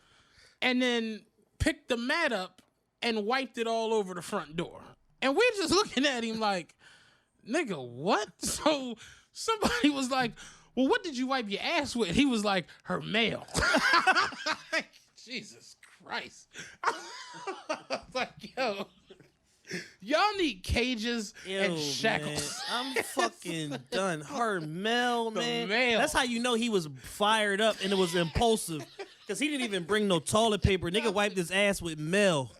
and then picked the mat up and wiped it all over the front door. And we're just looking at him like, nigga, what? So somebody was like, well, what did you wipe your ass with? He was like, her mail. Jesus Christ. I was like, yo, Y'all need cages and Ew, shackles. man. I'm fucking done. Her Mel, man. Mel. That's how you know he was fired up and it was impulsive. Because he didn't even bring no toilet paper. Nigga wiped his ass with Mel.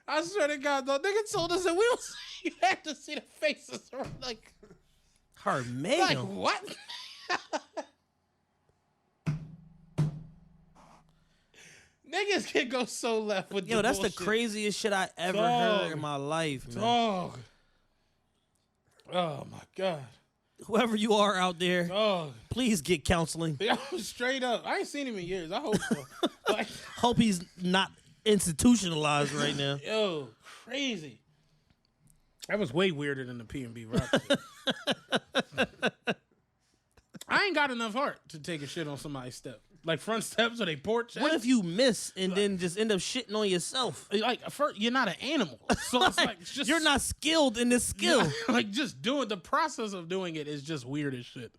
I swear to God, though, nigga told us that we don't see, you had to see the faces. Like, Her Mel. like what? Niggas can go so left with Yo, the that's bullshit. the craziest shit I ever Dog. heard in my life, man. Dog. Oh, my God. Whoever you are out there, Dog. please get counseling. Yo, straight up. I ain't seen him in years. I hope so. Like, Hope he's not institutionalized right now. yo, crazy. That was way weirder than the P&B rock shit. I ain't got enough heart to take a shit on somebody's step. Like front steps or they porch. What if you miss and then just end up shitting on yourself? Like, first, you're not an animal. So it's like, it's just. You're not skilled in this skill. Like, just doing the process of doing it is just weird as shit.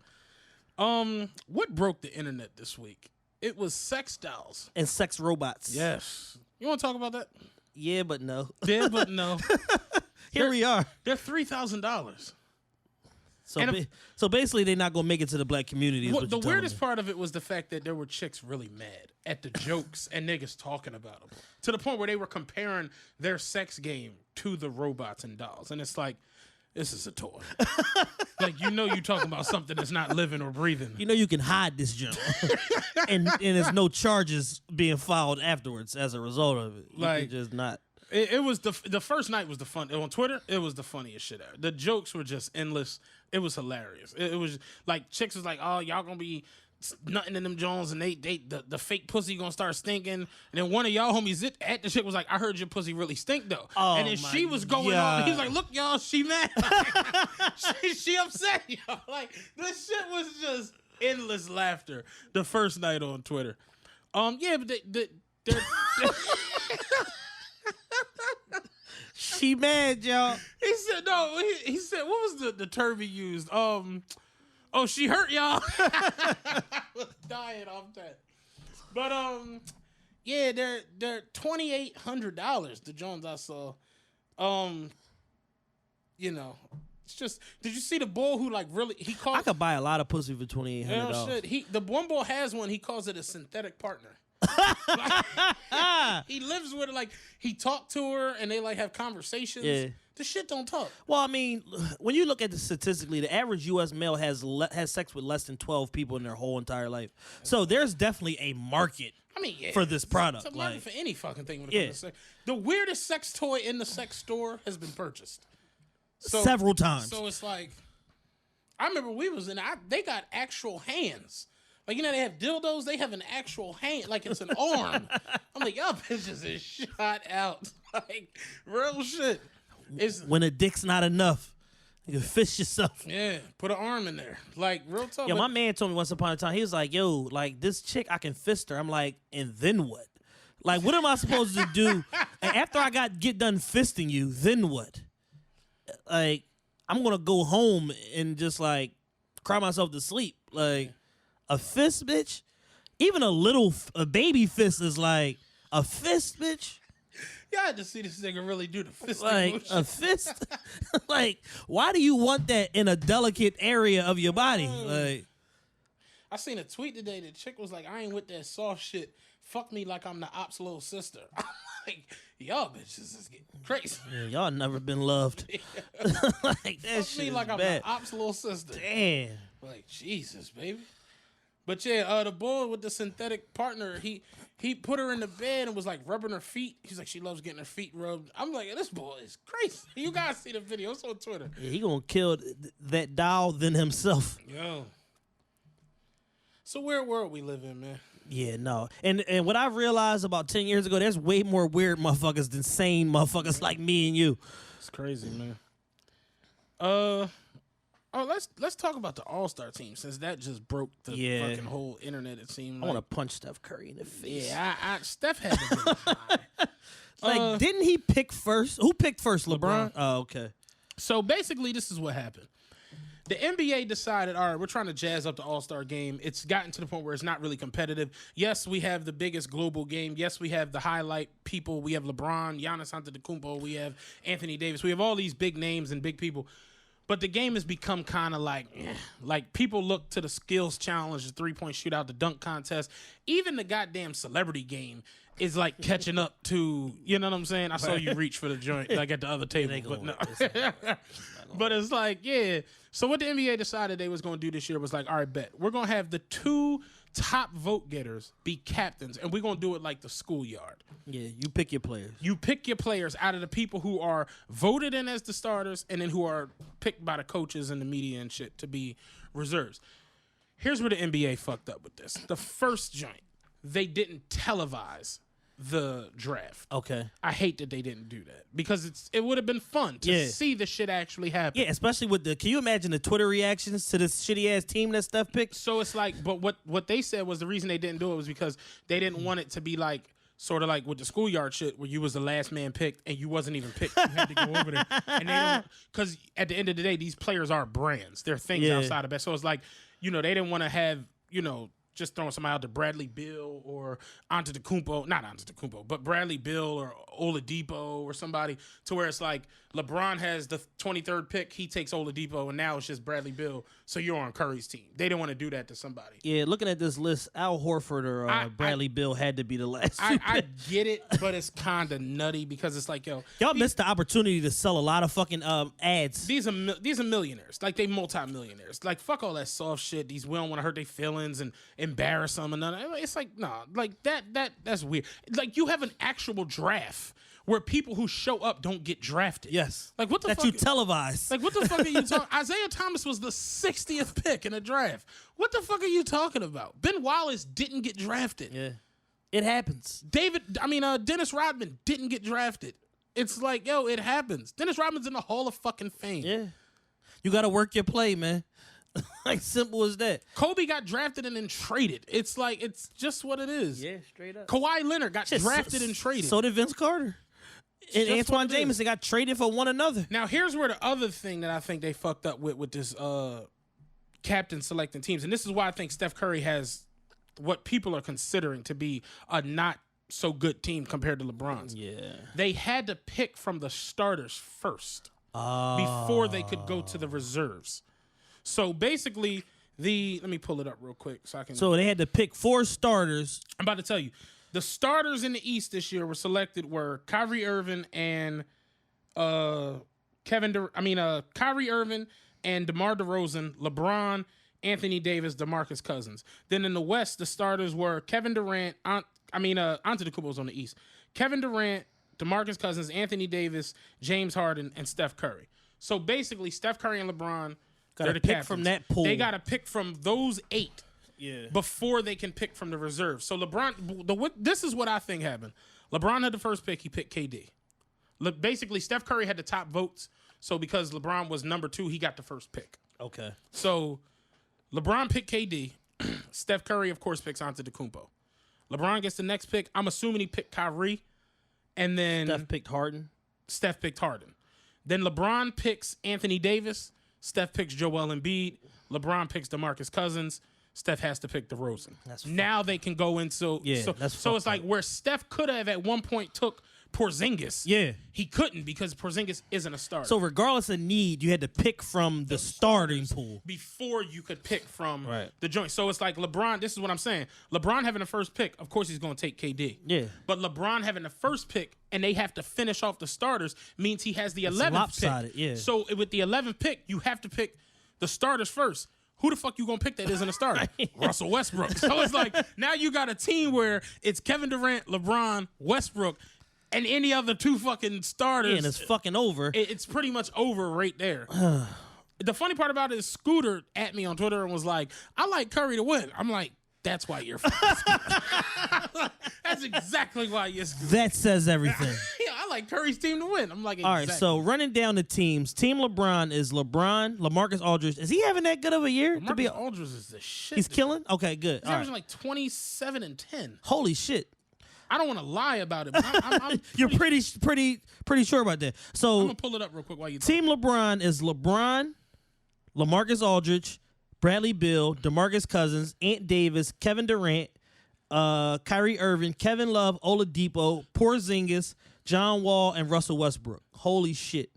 What broke the internet this week? It was sex dolls. And sex robots. Yes. You want to talk about that? Yeah, but no. Yeah, but no. Here we are. They're $3,000. So, And so basically, they're not gonna make it to the black community. Is what The you're telling weirdest me. part of it was the fact that there were chicks really mad at the jokes and niggas talking about them to the point where they were comparing their sex game to the robots and dolls. And it's like, this is a toy. Like, you know, you talking about something that's not living or breathing. You know you can hide this junk, and there's no charges being filed afterwards as a result of it. You Like- can just not. It was the first night was the fun on Twitter. It was the funniest shit ever. The jokes were just endless. It was hilarious. It was like chicks was like, "Oh, y'all gonna be nutting in them Jones, and the fake pussy gonna start stinking." And then one of y'all homies at the chick was like, "I heard your pussy really stink though." Oh, and then my she was going God. on. He was like, "Look, y'all, she mad. she upset, y'all." Like this shit was just endless laughter. The first night on Twitter. Yeah, but they're She mad, y'all. He said no. He said what was the term he used? Oh, she hurt y'all. I was dying off that. But yeah, they're $2,800. The Jones I saw. You know, it's just. Did you see the bull who like really he called? I could buy a lot of pussy for $2,800. Shit. The one bull has one. He calls it a synthetic partner. He lives with her, like he talked to her and they like have conversations. Yeah. The shit don't talk. Well, I mean, when you look at the statistically, the average U.S. male has sex with less than 12 people in their whole entire life. So there's definitely a market. I mean, yeah, for this product, It's a market like- for any fucking thing when it comes to sex. The weirdest sex toy in the sex store has been purchased Several times. So it's like, I remember we was in. They got actual hands. Like, you know, they have dildos. They have an actual hand, like it's an arm. I'm like, y'all bitches is shot out. Like, real shit. It's, When a dick's not enough, you can fist yourself. yeah, put an arm in there. Like, real talk. Yo, but- my man told me once upon a time, he was like, yo, like, this chick, I can fist her. I'm like, and then what? Like, what am I supposed to do? And after I get done fisting you, then what? Like, I'm going to go home and just, like, cry myself to sleep. Like, a fist, bitch? Even a baby fist is like, a fist, bitch? Y'all had to see this nigga really do the fisting Like, motion. a fist? Like, why do you want that in a delicate area of your body? Like, I seen a tweet today. The chick was like, I ain't with that soft shit. Fuck me like I'm the op's little sister. I'm like, y'all bitches is getting crazy. man, y'all never been loved. Like, that Fuck shit me is like I'm bad. the op's little sister. Damn. Like, Jesus, baby. But yeah, the boy with the synthetic partner, he put her in the bed and was like rubbing her feet. He's like, she loves getting her feet rubbed. I'm like, this boy is crazy. You guys see the video. It's on Twitter. Yeah, he gonna kill that doll than himself. Yo. So weird world we live in, man. Yeah, no. And what I realized about 10 years ago, there's way more weird motherfuckers than sane motherfuckers like me and you. It's crazy, man. Let's talk about the All-Star team since that just broke the Yeah. fucking whole internet. It seemed I like. want to punch Steph Curry in the face. Yeah, Steph had to be high. Like, didn't he pick first? Who picked first? LeBron? LeBron. Oh, okay. So basically, this is what happened. The NBA decided, all right, we're trying to jazz up the All-Star game. It's gotten to the point where it's not really competitive. Yes, we have the biggest global game. Yes, we have the highlight people. We have LeBron, Giannis Antetokounmpo. We have Anthony Davis. We have all these big names and big people. But the game has become kind of like people look to the skills challenge, the three-point shootout, the dunk contest. Even the goddamn celebrity game is like catching up to, you know what I'm saying? I saw you reach for the joint like at the other table. But, no. But it's like, yeah. So what the NBA decided they was going to do this year was like, all right, bet. We're going to have the 2 top vote getters be captains, and we're going to do it like the schoolyard. Yeah, you pick your players. You pick your players out of the people who are voted in as the starters and then who are picked by the coaches and the media and shit to be reserves. Here's where the NBA fucked up with this. The first joint, they didn't televise the draft. Okay. I hate that they didn't do that because it would have been fun to see the shit actually happen. Yeah, especially with can you imagine the Twitter reactions to this shitty ass team that Steph picked? So it's like, but what they said was the reason they didn't do it was because they didn't want it to be like sort of like with the schoolyard shit where you was the last man picked and you wasn't even picked. You had to go over there. And they don't, because at the end of the day, these players are brands. They're things outside of that. So it's like, they didn't want to have, just throwing somebody out to Bradley Beal or not Antetokounmpo, but Bradley Beal or Oladipo or somebody to where it's like LeBron has the 23rd pick, he takes Oladipo, and now it's just Bradley Beal, so you're on Curry's team. They didn't want to do that to somebody. Yeah, looking at this list, Al Horford or Bradley Beal had to be the last. I get it, but it's kind of nutty because it's like, y'all missed the opportunity to sell a lot of fucking ads. These are millionaires, like they multi-millionaires. Like fuck all that soft shit. We don't want to hurt their feelings and embarrass them and none. It's like like that's weird. Like you have an actual draft where people who show up don't get drafted. Yes. Like what the fuck? That you televise. Like what the fuck are you talking? Isaiah Thomas was the 60th pick in the draft. What the fuck are you talking about? Ben Wallace didn't get drafted. Yeah. It happens. Dennis Rodman didn't get drafted. It's like, it happens. Dennis Rodman's in the Hall of fucking Fame. Yeah. You got to work your play, man. Like, simple as that. Kobe got drafted and then traded. It's like, it's just what it is. Yeah, straight up. Kawhi Leonard got drafted and traded. So did Vince Carter. And Antoine Jameson got traded for one another. Now, here's where the other thing that I think they fucked up with this captain selecting teams. And this is why I think Steph Curry has what people are considering to be a not so good team compared to LeBron's. Yeah. They had to pick from the starters first before they could go to the reserves. So basically, let me pull it up real quick so I can. So they had to pick 4 starters. I'm about to tell you. The starters in the East this year were Kyrie Irving and Kyrie Irving and DeMar DeRozan, LeBron, Anthony Davis, DeMarcus Cousins. Then in the West, the starters were Kevin Durant. Antetokounmpo's on the East. Kevin Durant, DeMarcus Cousins, Anthony Davis, James Harden, and Steph Curry. So basically, Steph Curry and LeBron, they're the captains. From that pool. They got to pick from those 8. Yeah. Before they can pick from the reserves. So LeBron, this is what I think happened. LeBron had the first pick. He picked KD. Basically, Steph Curry had the top votes. So because LeBron was number 2, he got the first pick. Okay. So LeBron picked KD. Steph Curry, of course, picks Antetokounmpo. LeBron gets the next pick. I'm assuming he picked Kyrie. And then Steph picked Harden. Then LeBron picks Anthony Davis. Steph picks Joel Embiid. LeBron picks DeMarcus Cousins. Steph has to pick DeRozan. Now they can go into so it's like where Steph could have at one point took Porzingis. Yeah. He couldn't because Porzingis isn't a starter. So regardless of need, you had to pick from the starting pool before you could pick from the joint. So it's like LeBron, this is what I'm saying. LeBron having the first pick, of course he's going to take KD. Yeah. But LeBron having the first pick and they have to finish off the starters means he has the 11th pick. Yeah. So with the 11th pick, you have to pick the starters first. Who the fuck you gonna pick that isn't a starter? Russell Westbrook. So it's like now you got a team where it's Kevin Durant, LeBron, Westbrook, and any other 2 fucking starters. Yeah, and it's fucking over. It's pretty much over right there. The funny part about it is Scooter at me on Twitter and was like, I like Curry to win. I'm like, that's why you're fucking That's exactly why you're screwed. That says everything. Yeah, I like Curry's team to win. I'm like, all right, so running down the teams, Team LeBron is LeBron, LaMarcus Aldridge. Is he having that good of a year? LaMarcus Aldridge is the shit. He's killing? Okay, good. He's averaging like 27 and 10. Holy shit. I don't want to lie about it, but I'm you're pretty sure about that. So I'm gonna pull it up real quick while you Team LeBron is LeBron, LaMarcus Aldridge, Bradley Beal, DeMarcus Cousins, Ant Davis, Kevin Durant, Kyrie Irving, Kevin Love, Oladipo, Porzingis, John Wall, and Russell Westbrook. Holy shit.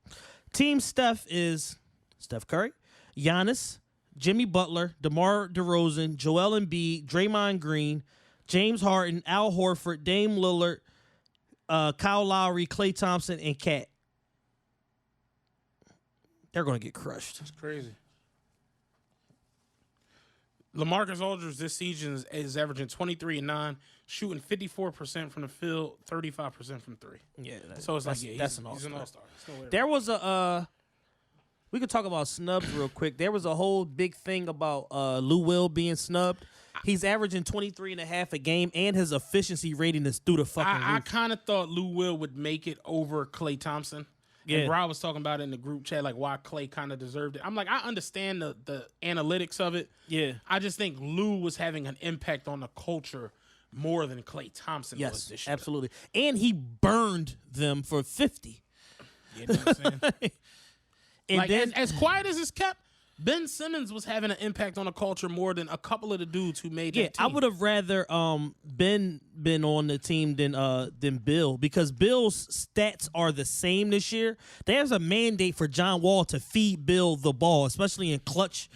Team Steph is Steph Curry, Giannis, Jimmy Butler, DeMar DeRozan, Joel Embiid, Draymond Green, James Harden, Al Horford, Dame Lillard, Kyle Lowry, Klay Thompson, and Kat. They're going to get crushed. It's crazy. LaMarcus Aldridge this season is averaging 23 and 9, shooting 54% from the field, 35% from three. Yeah, so it's like that's an he's all-star. an all-star. There was a we could talk about snubs real quick. There was a whole big thing about Lou Will being snubbed. He's averaging 23.5 a game, and his efficiency rating is through the fucking roof. I kind of thought Lou Will would make it over Klay Thompson. Yeah. And Rob was talking about it in the group chat, like why Klay kind of deserved it. I'm like, I understand the analytics of it. Yeah. I just think Lou was having an impact on the culture more than Klay Thompson was this year. Absolutely. And he burned them for 50. You know what I'm saying? And like, then, as quiet as it's kept, Ben Simmons was having an impact on the culture more than a couple of the dudes who made that team. I would have rather been on the team than Bill, because Bill's stats are the same this year. There's a mandate for John Wall to feed Bill the ball, especially in clutch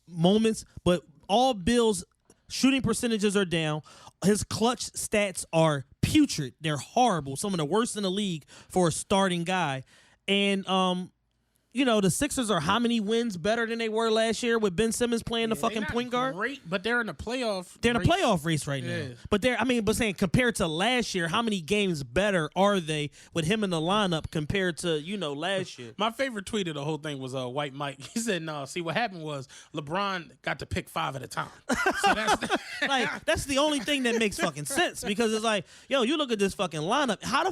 moments. But all Bill's shooting percentages are down. His clutch stats are putrid. They're horrible. Some of the worst in the league for a starting guy. And you know, the Sixers are how many wins better than they were last year with Ben Simmons playing the fucking point guard? Great, but they're in the playoff. They're in a playoff race right now. But saying compared to last year, how many games better are they with him in the lineup compared to, last year? My favorite tweet of the whole thing was White Mike. He said, "No, see what happened was LeBron got to pick 5 at a time." So that's the only thing that makes fucking sense, because it's like, yo, you look at this fucking lineup. How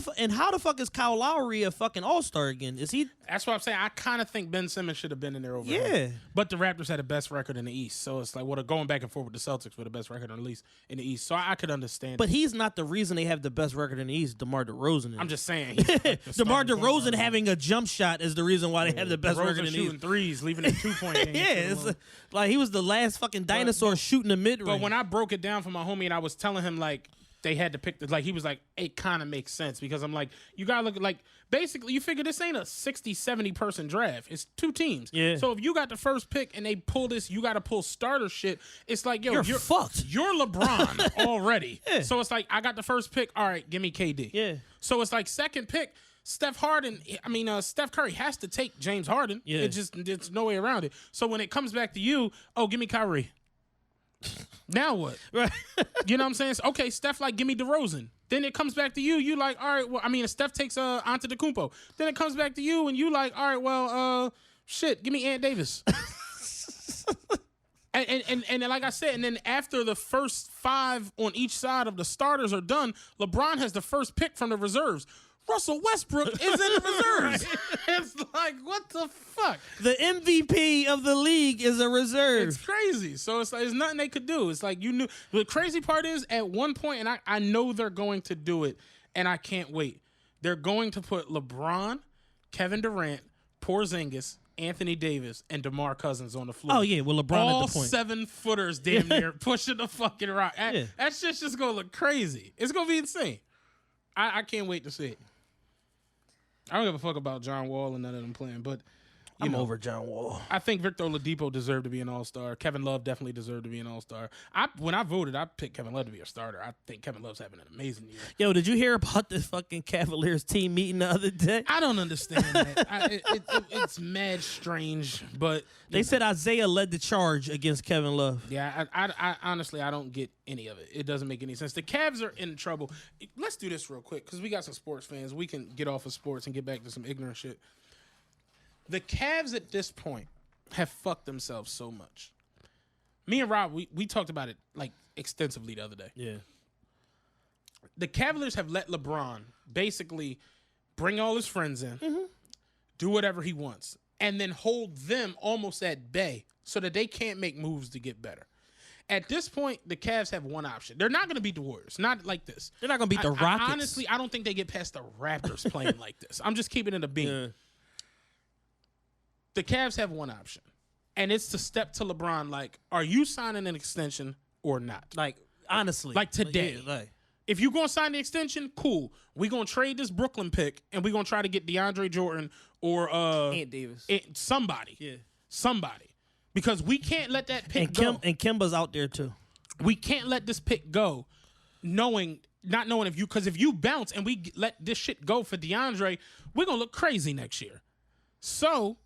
the fuck is Kyle Lowry a fucking all-star again? Is he? That's what I'm saying. I kind of think Ben Simmons should have been in there over Yeah. him. But the Raptors had the best record in the East. So it's like, going back and forth with the Celtics for the best record in the East. So I could understand. But he's not the reason they have the best record in the East. DeMar DeRozan is. I'm just saying. He's like DeMar DeRozan having a jump shot is the reason why they have the best DeRozan record in the shooting East. threes, leaving a 2-point game. It's like he was the last fucking dinosaur shooting the mid-range. But when I broke it down for my homie and I was telling him, like, they had to pick he was like, it kind of makes sense, because I'm like, you gotta look at, like, basically you figure this ain't a 60-70 person draft. It's 2 teams. Yeah. So if you got the first pick and they pull this, you gotta pull starter shit. It's like, yo, You're fucked. You're LeBron already. Yeah. So it's like, I got the first pick. All right, give me KD. Yeah. So it's like, second pick, Steph Curry has to take James Harden. Yeah. There's no way around it. So when it comes back to you, give me Kyrie. Now what? Right. You know what I'm saying? Okay, Steph, like, give me DeRozan. Then it comes back to you. You like, all right, well, if Steph takes Antetokounmpo. Then it comes back to you, and you like, all right, well, shit, give me Ant Davis. and like I said, and then after the first 5 on each side of the starters are done, LeBron has the first pick from the reserves. Russell Westbrook is in the reserves. It's like, what the fuck? The MVP of the league is a reserve. It's crazy. So it's like, there's nothing they could do. It's like, you knew. The crazy part is, at one point, and I know they're going to do it, and I can't wait. They're going to put LeBron, Kevin Durant, Porzingis, Anthony Davis, and DeMar Cousins on the floor. Oh, yeah, well, LeBron all at the point. 7-footers damn near pushing the fucking rock. Yeah. That shit's just going to look crazy. It's going to be insane. I can't wait to see it. I don't give a fuck about John Wall and none of them playing, but I'm over John Wall. I think Victor Oladipo deserved to be an all-star. Kevin Love definitely deserved to be an all-star. When I voted, I picked Kevin Love to be a starter. I think Kevin Love's having an amazing year. Yo, did you hear about the fucking Cavaliers team meeting the other day? I don't understand that. It's mad strange, but They said Isaiah led the charge against Kevin Love. yeah, I honestly, I don't get any of it. It doesn't make any sense. The Cavs are in trouble. Let's do this real quick, because we got some sports fans. We can get off of sports and get back to some ignorant shit. The Cavs at this point have fucked themselves so much. Me and Rob, we talked about it like extensively the other day. Yeah. The Cavaliers have let LeBron basically bring all his friends in, do whatever he wants, and then hold them almost at bay so that they can't make moves to get better. At this point, the Cavs have one option. They're not going to beat the Warriors. Not like this. They're not going to beat the Rockets. Honestly, I don't think they get past the Raptors playing like this. I'm just keeping it a beam. Yeah. The Cavs have one option. and it's to step to LeBron like, are you signing an extension or not? Like, honestly. Like today. Yeah, like. If you're going to sign the extension, cool. We're going to trade this Brooklyn pick, and we're going to try to get DeAndre Jordan or Ant Davis. Somebody. Yeah. Somebody. Because we can't let that pick go. And Kimba's out there, too. We can't let this pick go not knowing if you, because if you bounce and we let this shit go for DeAndre, we're going to look crazy next year. So,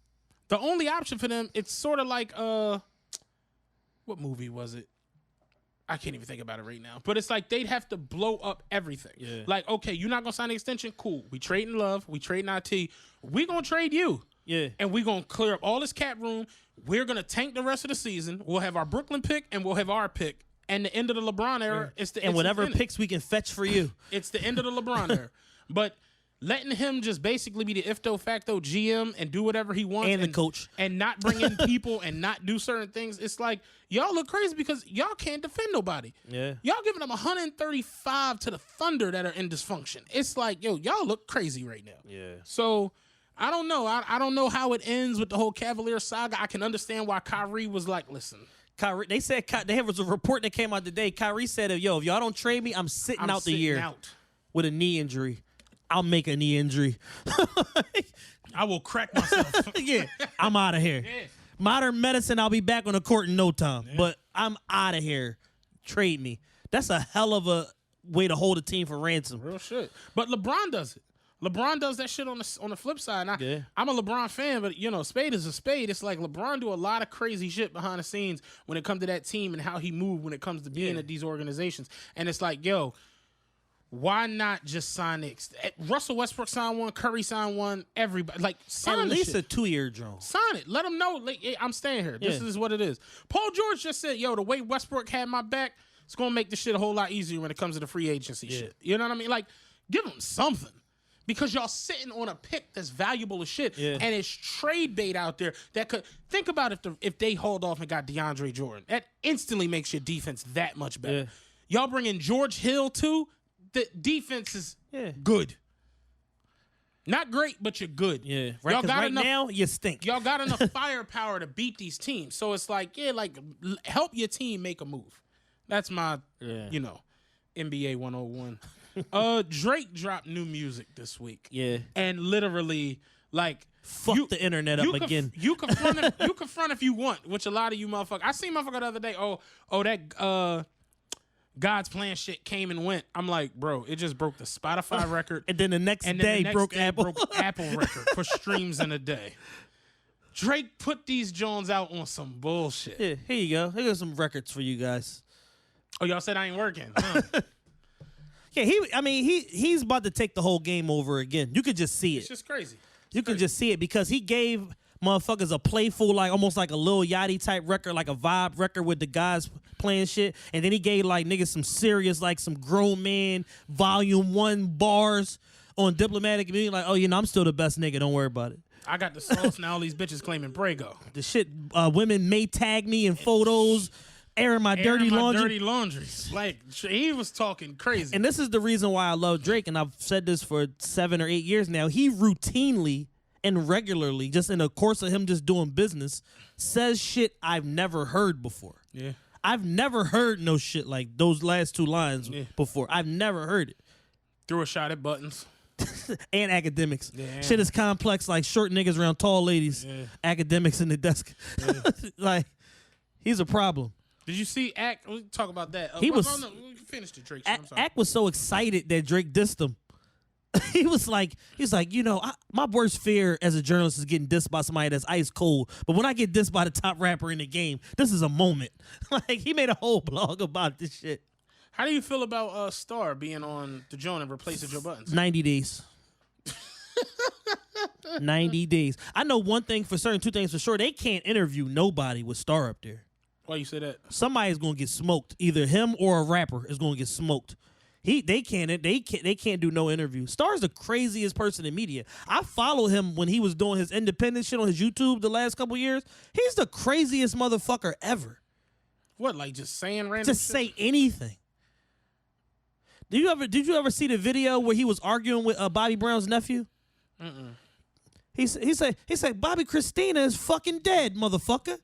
the only option for them, it's sort of like, what movie was it? I can't even think about it right now. But it's like they'd have to blow up everything. Yeah. Like, okay, you're not going to sign an extension? Cool. We trading Love. We trading IT. We're going to trade you. Yeah. And we're going to clear up all this cap room. We're going to tank the rest of the season. We'll have our Brooklyn pick and we'll have our pick. And the end of the LeBron era, and whatever picks we can fetch for you. It's the end of the LeBron era. But letting him just basically be the ifto facto GM and do whatever he wants. And the coach. And not bring in people and not do certain things. It's like, y'all look crazy because y'all can't defend nobody. Yeah. Y'all giving them 135 to the Thunder that are in dysfunction. It's like, yo, y'all look crazy right now. Yeah. So, I don't know. I don't know how it ends with the whole Cavalier saga. I can understand why Kyrie was like, listen. Kyrie, they said there was a report that came out today. Kyrie said, yo, if y'all don't trade me, I'm sitting out the year with a knee injury. I'll make a knee injury. I will crack myself. Yeah, I'm out of here. Yeah. Modern medicine, I'll be back on the court in no time. Yeah. But I'm out of here. Trade me. That's a hell of a way to hold a team for ransom. Real shit. But LeBron does it. LeBron does that shit on the flip side. And I'm a LeBron fan, but, you know, spade is a spade. It's like LeBron do a lot of crazy shit behind the scenes when it comes to that team and how he moved when it comes to being at these organizations. And it's like, yo, why not just sign it? Russell Westbrook signed one, Curry signed one, everybody. Like, sign at least shit. A 2-year drone. Sign it. Let them know, like, hey, I'm staying here. This is what it is. Paul George just said, yo, the way Westbrook had my back, it's going to make this shit a whole lot easier when it comes to the free agency shit. You know what I mean? Like, give them something. Because y'all sitting on a pick that's valuable as shit, and it's trade bait out there that could think about if they hauled off and got DeAndre Jordan. That instantly makes your defense that much better. Y'all bring in George Hill too. The defense is good, not great, but you're good. Yeah, y'all got enough, now you stink. Y'all got enough firepower to beat these teams. So it's like, help your team make a move. That's my, NBA 101. Drake dropped new music this week. Yeah. And literally, like, fuck the internet up again. You confront if you want, which a lot of you motherfuckers. I seen motherfucker the other day, that God's Plan shit came and went. I'm like, bro, it just broke the Spotify record. And then the next day broke Apple record for streams in a day. Drake put these Jones out on some bullshit. Yeah, here you go. Here's some records for you guys. Oh, y'all said I ain't working. Huh? Yeah, he's about to take the whole game over again. You could just see it. It's just crazy. You can just see it because he gave motherfuckers a playful, like almost like a Lil Yachty type record, like a vibe record with the guys playing shit. And then he gave like niggas some serious, like some grown man volume 1 bars on Diplomatic Immunity. Like, oh, I'm still the best nigga. Don't worry about it. I got the sauce. Now all these bitches claiming Brago. The shit, women may tag me in photos. Airing my dirty laundry. Like, he was talking crazy. And this is the reason why I love Drake, and I've said this for 7 or 8 years now. He routinely and regularly, just in the course of him just doing business, says shit I've never heard before. Yeah. I've never heard no shit like those last 2 lines before. I've never heard it. Threw a shot at Buttons. And academics. Yeah. Shit is complex, like short niggas around tall ladies. Yeah. Academics in the desk. Yeah. Like, he's a problem. Did you see Ack? We'll talk about that. He was finished the Drake. Ack was so excited that Drake dissed him. He was like, my worst fear as a journalist is getting dissed by somebody that's ice cold. But when I get dissed by the top rapper in the game, this is a moment. Like, he made a whole blog about this shit. How do you feel about Star being on the Joan and replacing Joe Buttons? 90 days. 90 days. I know one thing for certain, 2 things for sure. They can't interview nobody with Star up there. Why you say that? Somebody's gonna get smoked. Either him or a rapper is gonna get smoked. They can't do no interview. Star's the craziest person in media. I follow him when he was doing his independent shit on his YouTube the last couple years. He's the craziest motherfucker ever. What, like just saying random Just shit? Say anything. Did you ever see the video where he was arguing with Bobby Brown's nephew? He said Bobby Christina is fucking dead, motherfucker.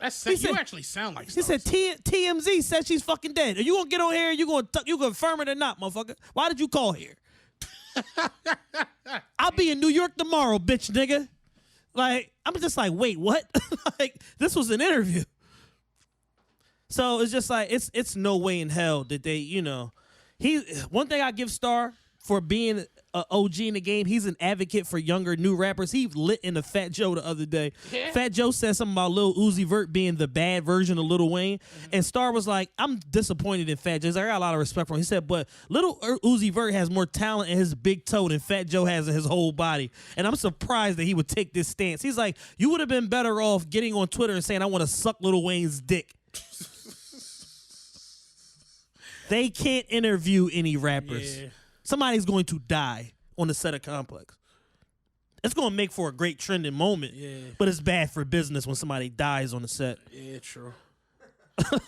You said- actually sound like He said TMZ said she's fucking dead. Are you gonna get on here? You gonna confirm it or not, motherfucker? Why did you call here? I'll be in New York tomorrow, bitch, nigga. Like, I'm just like, wait, what? Like, this was an interview. So it's just like it's no way in hell that they, one thing I give Star for being an OG in the game, he's an advocate for younger new rappers. He lit in the Fat Joe the other day. Yeah. Fat Joe said something about Lil Uzi Vert being the bad version of Lil Wayne, and Star was like, I'm disappointed in Fat Joe. He's like, I got a lot of respect for him. He said, but Lil Uzi Vert has more talent in his big toe than Fat Joe has in his whole body, and I'm surprised that he would take this stance. He's like, you would have been better off getting on Twitter and saying, I want to suck Lil Wayne's dick. They can't interview any rappers. Yeah. Somebody's going to die on the set of Complex. It's going to make for a great trending moment, but it's bad for business when somebody dies on the set. Yeah, true.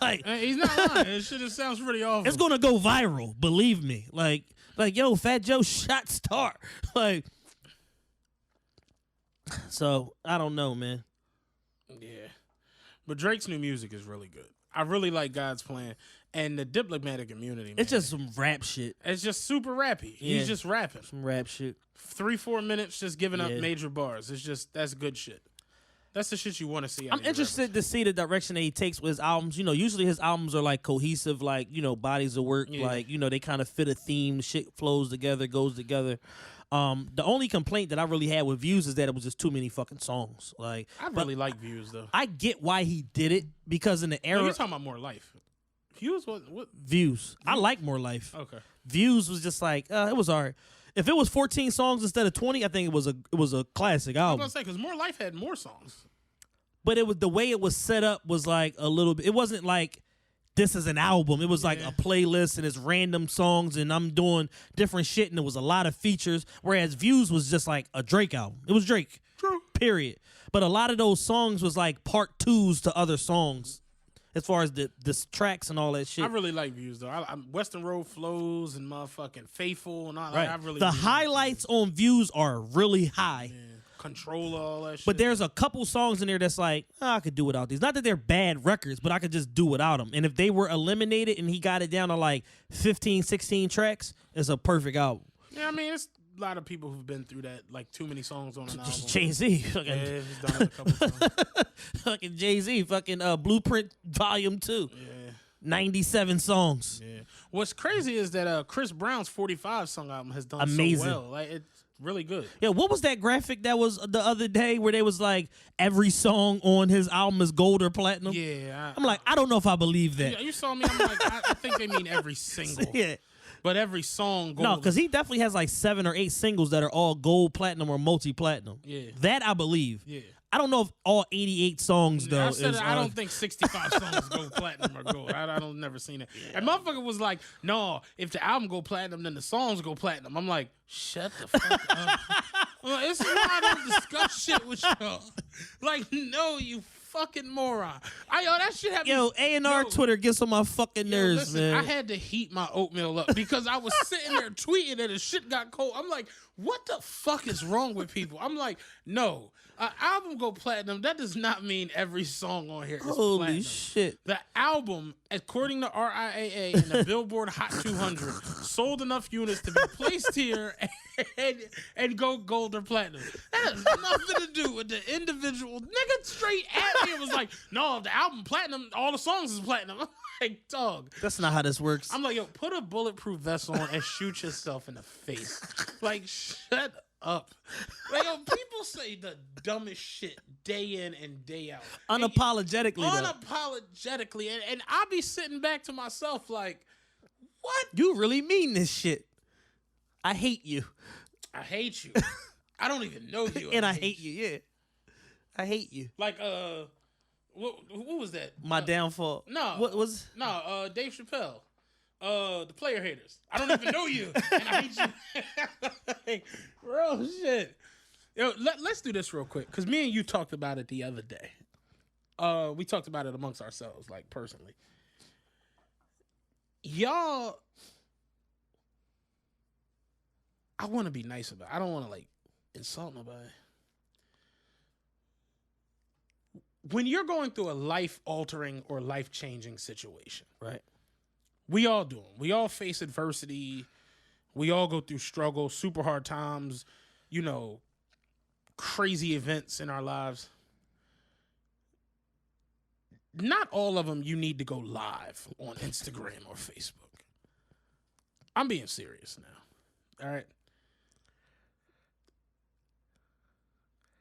Like, He's not lying. It shit just sounds pretty awful. it's going to go viral, believe me. Like, yo, Fat Joe shot Star. Like, so I don't know, man. Yeah. But Drake's new music is really good. I really like God's Plan. And the diplomatic immunity, man. It's just some rap shit. It's just super rappy. Yeah. He's just rapping. Some rap shit. 3-4 minutes just giving up Yeah. major bars. That's good shit. That's the shit you want to see. I'm interested to see the direction that he takes with his albums. Usually his albums are like cohesive, like, bodies of work. Yeah. Like, they kind of fit a theme. Shit flows together, goes together. The only complaint that I really had with Views is that it was just too many fucking songs. Like, I really like Views, though. I get why he did it, because in the No, era you're talking about More Life. Views what? Views, I like More Life. Okay. Views was just like it was alright. If it was 14 songs instead of 20, I think it was a classic I was album. going to say, because More Life had more songs. But it was the way it was set up was like a little bit. It wasn't like this is an album. It was like a playlist and it's random songs and I'm doing different shit and there was a lot of features. Whereas Views was just like a Drake album. It was Drake. True. Period. But a lot of those songs was like part twos to other songs, as far as the tracks and all that shit. I really like Views, though. Western Road Flows and motherfucking Faithful and all that. Right. I really The do like highlights on Views are really high. Views. Controller, all that shit. But there's a couple songs in there that's like, I could do without these. Not that they're bad records, but I could just do without them. And if they were eliminated and he got it down to like 15, 16 tracks, it's a perfect album. Yeah, I mean, it's a lot of people who've been through that, like too many songs on an album. Jay-Z. Yeah, he's done it a couple times. Fucking Jay-Z. Fucking Blueprint Volume 2. Yeah. 97 songs. Yeah. What's crazy is that Chris Brown's 45 song album has done Amazing. so well. Like, it's really good. Yeah, what was that graphic that was the other day where they was like, every song on his album is gold or platinum? Yeah. I'm like, I don't know if I believe that. You saw me, I'm like, I think they mean every single. Yeah. But every song gold. No, because he definitely has like 7 or 8 singles that are all gold, platinum, or multi-platinum. Yeah. That I believe. Yeah. I don't know if all 88 songs though. I said is, I don't think 65 songs go platinum or gold. I don't never seen it. And motherfucker was like, no, if the album go platinum, then the songs go platinum. I'm like, shut the fuck up. Well, this is why I don't discuss shit with y'all. Like, no, you fucking moron. That shit happened. Yo, A&R Twitter gets on my fucking nerves, Listen, man. I had to heat my oatmeal up because I was sitting there tweeting and the shit got cold. I'm like, what the fuck is wrong with people? I'm like, no, an album go platinum. That does not mean every song on here is Holy platinum. shit. The album, according to RIAA and the Billboard Hot 200, sold enough units to be placed here and go gold or platinum. That has nothing to do with the individual. Nigga straight at me and was like, no, the album platinum, all the songs is platinum. I'm like, dog. That's not how this works. I'm like, yo, put a bulletproof vest on and shoot yourself in the face. Like, shut up. Like, yo, people say the dumbest shit day in and day out. Unapologetically, though. Unapologetically. And I be sitting back to myself like, what? You really mean this shit. I hate you. I hate you. I don't even know you. And I hate you, yeah. I hate you. Like, what was that? My downfall. No. What was? No, Dave Chappelle. The Player Haters. I don't even know you. And I hate you. Like, real shit. Yo, let's do this real quick. Because me and you talked about it the other day. We talked about it amongst ourselves, like, personally. Y'all, I want to be nice about it. I don't want to, like, insult nobody. when you're going through a life-altering or life-changing situation, Right. we all do them. We all face adversity. We all go through struggle, super hard times, crazy events in our lives. Not all of them you need to go live on Instagram or Facebook. I'm being serious now. All right.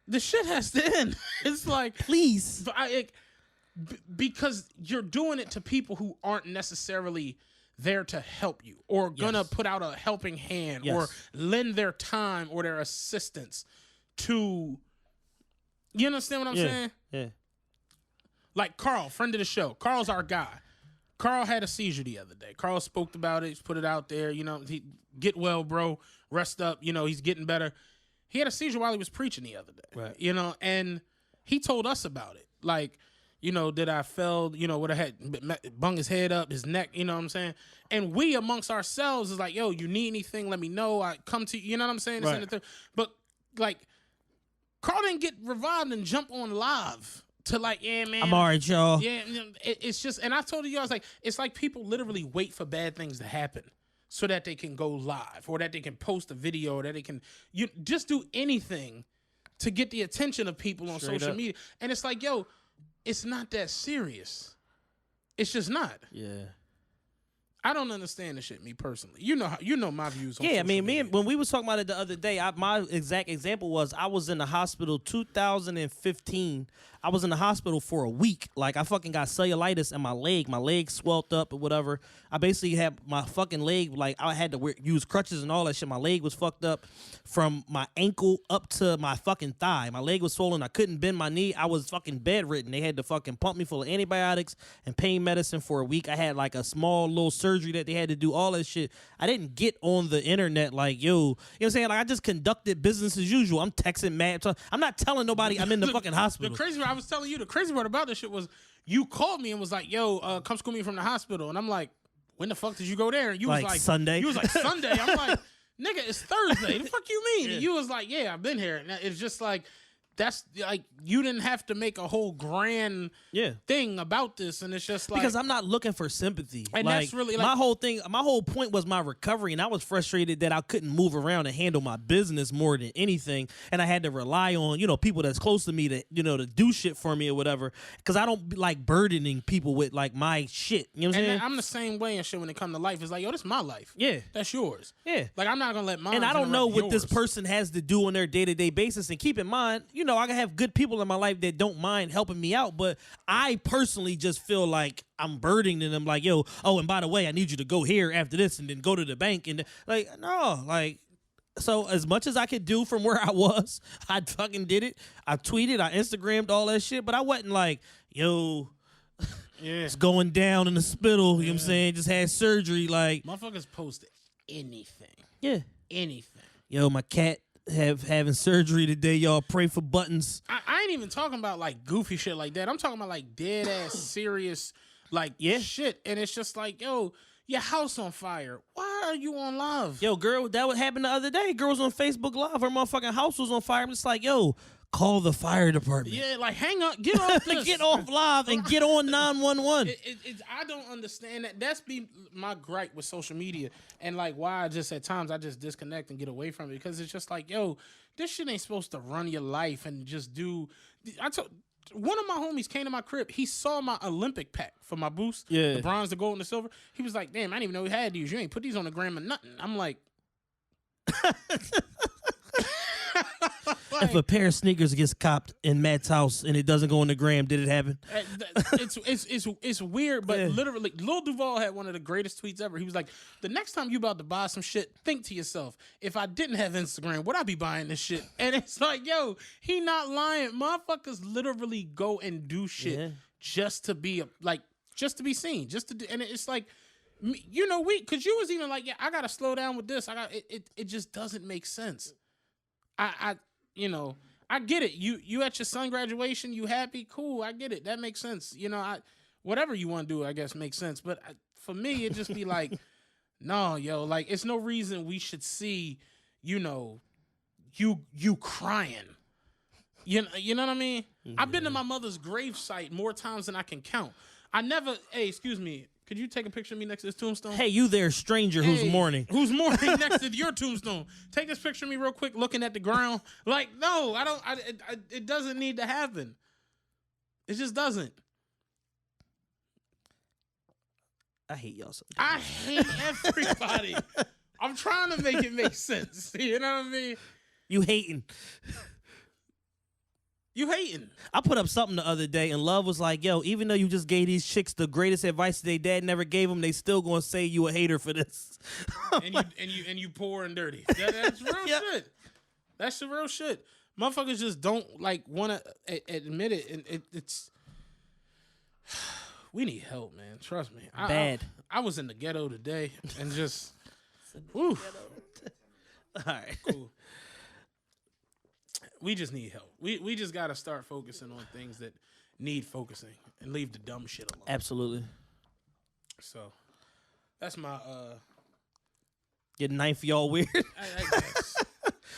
The shit has to end. It's like, Please. because you're doing it to people who aren't necessarily there to help you or gonna put out a helping hand or lend their time or their assistance to. You understand what I'm saying? Yeah. Like Carl, friend of the show. Carl's our guy. Carl had a seizure the other day. Carl spoke about it. He's put it out there. He get well, bro. Rest up. He's getting better. He had a seizure while he was preaching the other day. Right. And he told us about it. Like, that I fell, would have had bung his head up, his neck, you know what I'm saying? And we amongst ourselves is like, yo, you need anything, let me know. I come to you know what I'm saying? Right. But like, Carl didn't get revived and jump on live to like, yeah, man. I'm all right, y'all. Yeah, it's just, and I told you, I was like, it's like people literally wait for bad things to happen so that they can go live or that they can post a video or that they can just do anything to get the attention of people on social media. And it's like, yo, it's not that serious. It's just not. Yeah. I don't understand the shit, me personally. You know my views on Yeah, I social mean, media. when we was talking about it the other day, my exact example was I was in the hospital 2015. I was in the hospital for a week. Like, I fucking got cellulitis in my leg. My leg swelled up or whatever. I basically had my fucking leg, like, I had to use crutches and all that shit. My leg was fucked up from my ankle up to my fucking thigh. My leg was swollen. I couldn't bend my knee. I was fucking bedridden. They had to fucking pump me full of antibiotics and pain medicine for a week. I had, like, a small little surgery that they had to do, all that shit. I didn't get on the internet like, yo, you know what I'm saying? Like, I just conducted business as usual. I'm texting mad. I'm not telling nobody I'm in the fucking hospital. The crazy part, I was telling you, the crazy part about this shit was you called me and was like, yo, come school me from the hospital. And I'm like, when the fuck did you go there? And you was like, Sunday. You was like, Sunday. I'm like, nigga, it's Thursday. The fuck you mean? And you was like, yeah, I've been here. And it's just like, that's like, you didn't have to make a whole grand thing about this. And it's just like, because I'm not looking for sympathy. And like, that's really like, my whole point was my recovery, and I was frustrated that I couldn't move around and handle my business more than anything. And I had to rely on, people that's close to me to, to do shit for me or whatever. Because I don't like burdening people with like my shit. You know what I'm saying? I'm the same way and shit when it comes to life. It's like, yo, this is my life. Yeah. That's yours. Yeah. Like, I'm not going to let mine. And I don't know what this yours. person has to do on their day-to-day basis. And keep in mind, I can have good people in my life that don't mind helping me out, but I personally just feel like I'm burdening them. Like, yo, oh, and by the way, I need you to go here after this and then go to the bank. And like, no, like, so as much as I could do from where I was, I fucking did it. I tweeted, I Instagrammed all that shit, but I wasn't like, yo, it's going down in the spittle. You know what I'm saying? Just had surgery. Like, motherfuckers post anything. Yeah. Anything. Yo, my cat having surgery today, y'all. Pray for Buttons. I ain't even talking about like goofy shit like that. I'm talking about like dead ass serious like shit. And it's just like, yo, your house on fire. Why are you on live? Yo, girl, that what happened the other day. Girl was on Facebook Live. Her motherfucking house was on fire. I'm just like, yo, call the fire department. Yeah, like hang up, get off this. Get off live and get on 911. I don't understand that. That's my gripe with social media, and like why I just at times I just disconnect and get away from it, because it's just like, yo, this shit ain't supposed to run your life and just do. One of my homies came to my crib. He saw my Olympic pack for my boost, the bronze, the gold, and the silver. He was like, damn, I didn't even know we had these. You ain't put these on the gram or nothing. I'm like. If a pair of sneakers gets copped in Matt's house and it doesn't go on the gram, did it happen? It's weird, but literally, Lil Duval had one of the greatest tweets ever. He was like, the next time you about to buy some shit, think to yourself, if I didn't have Instagram, would I be buying this shit? And it's like, yo, he not lying. Motherfuckers literally go and do shit just to be just to be seen, just to do, and it's like, because you was even like, yeah, I gotta slow down with this. It just doesn't make sense. I get it. You at your son graduation, you happy, cool. I get it. That makes sense. Whatever you want to do, I guess makes sense. But for me, it just be like, no, yo, like it's no reason we should see, you crying You know what I mean? I've been to my mother's grave site more times than I can count. I never. Hey, excuse me. Could you take a picture of me next to this tombstone? Hey, you there, stranger who's mourning. Who's mourning next to your tombstone? Take this picture of me real quick, looking at the ground. Like, no, I don't. It doesn't need to happen. It just doesn't. I hate y'all so. I hate everybody. I'm trying to make it make sense. You know what I mean? You hating. You hating. I put up something the other day, and Love was like, yo, even though you just gave these chicks the greatest advice their dad never gave them, they still gonna say you a hater for this. and you poor and dirty. That's real shit. That's the real shit. Motherfuckers just don't like want to admit it, and it's. We need help, man. Trust me. Bad. I was in the ghetto today, and just. Woo. All right. Cool. We just need help. We just got to start focusing on things that need focusing and leave the dumb shit alone. Absolutely. So, that's my Your knife, y'all weird. I guess.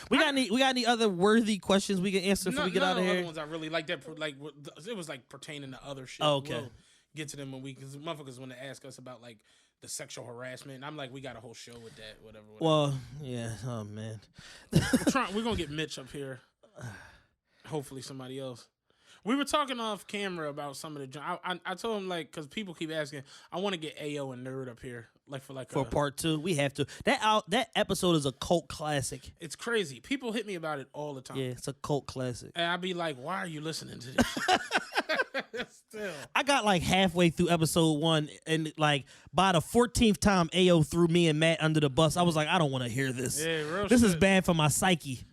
We got any other worthy questions we can answer before we get out of here? Other ones I really like that. Like it was like pertaining to other shit. Oh, okay. We'll get to them when because motherfuckers want to ask us about like the sexual harassment. And I'm like, we got a whole show with that. Whatever. Well, yeah. Oh man. We're gonna get Mitch up here. Hopefully somebody else. We were talking off camera about some of the. I told him like because people keep asking. I want to get AO and Nerd up here for part 2. We have to. That episode is a cult classic. It's crazy. People hit me about it all the time. Yeah, it's a cult classic. And I'd be like, why are you listening to this shit? Still. I got like halfway through episode 1, and like by the 14th time AO threw me and Matt under the bus, I was like, I don't want to hear this. Yeah, this is bad for my psyche.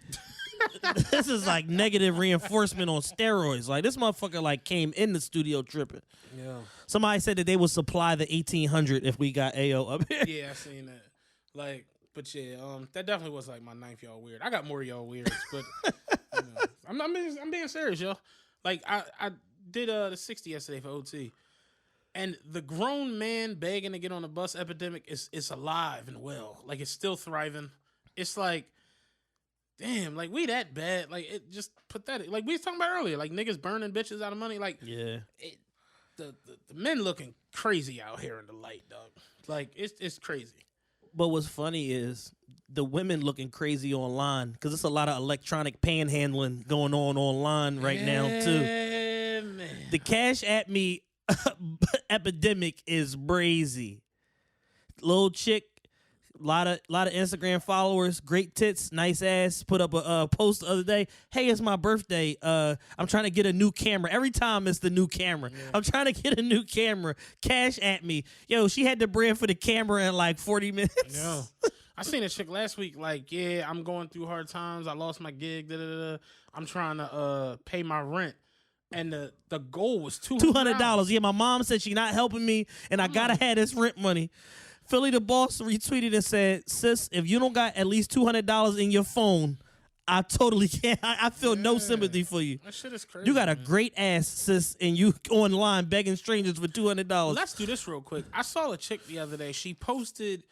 This is like negative reinforcement on steroids. Like this motherfucker like came in the studio tripping. Yeah. Somebody said that they would supply the 1800 if we got AO up here. Yeah, I seen that. Like, but yeah, that definitely was like my ninth y'all weird. I got more y'all weirds, but you know, I'm being serious, yo. Like I did the 60 yesterday for OT, and the grown man begging to get on the bus epidemic is alive and well. Like it's still thriving. It's like. Damn, like we that bad? Like it just pathetic. Like we was talking about earlier, like niggas burning bitches out of money. Like yeah, the men looking crazy out here in the light, dog. Like it's crazy. But what's funny is the women looking crazy online because it's a lot of electronic panhandling going on online right now too. Man. The Cash at Me epidemic is brazy. Little chick. Lot of Instagram followers, great tits, nice ass. Put up a post the other day. Hey, it's my birthday. I'm trying to get a new camera. Every time it's the new camera. Yeah. I'm trying to get a new camera. Cash at me. Yo, she had the bread for the camera in like 40 minutes. Yo, I seen a chick last week. Like, yeah, I'm going through hard times. I lost my gig. I'm trying to pay my rent. And the goal was $200. Yeah, my mom said she not helping me, and I gotta have this rent money. Philly the Boss retweeted and said, sis, if you don't got at least $200 in your phone, I totally can't. I feel no sympathy for you. That shit is crazy. You got a great ass, sis, and you online begging strangers for $200. Let's do this real quick. I saw a chick the other day. She posted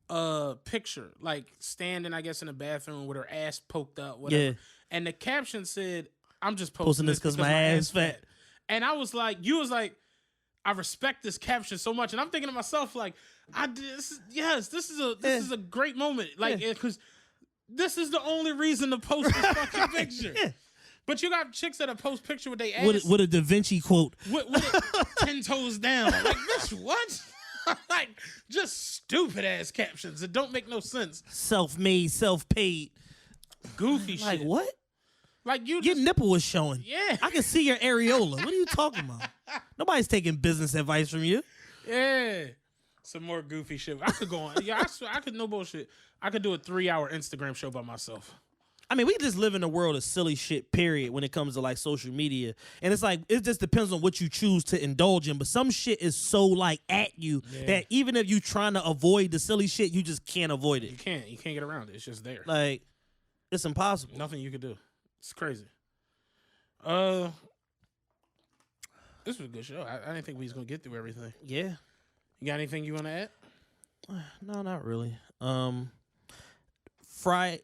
a picture, like standing, I guess, in a bathroom with her ass poked up, whatever. Yeah. And the caption said, I'm just posting this because my ass fat. And I was like, I respect this caption so much. And I'm thinking to myself, like, this is a great moment. Like, because this is the only reason to post this fucking picture. Yeah. But you got chicks that post picture with their ass. With a Da Vinci quote. With it 10 toes down. Like, bitch, what? Like, just stupid ass captions that don't make no sense. Self-made, self-paid. Goofy shit. Like, what? Like your nipple was showing. Yeah. I can see your areola. What are you talking about? Nobody's taking business advice from you. Yeah. Some more goofy shit. I could go on. Yeah, I could, no bullshit. I could do a 3-hour Instagram show by myself. I mean, we just live in a world of silly shit, period, when it comes to, like, social media. And it's like, it just depends on what you choose to indulge in. But some shit is so, like, at you that even if you're trying to avoid the silly shit, you just can't avoid it. You can't get around it. It's just there. Like, it's impossible. Nothing you could do. It's crazy. This was a good show. I didn't think we was going to get through everything. Yeah. You got anything you want to add? No, not really. Not Friday.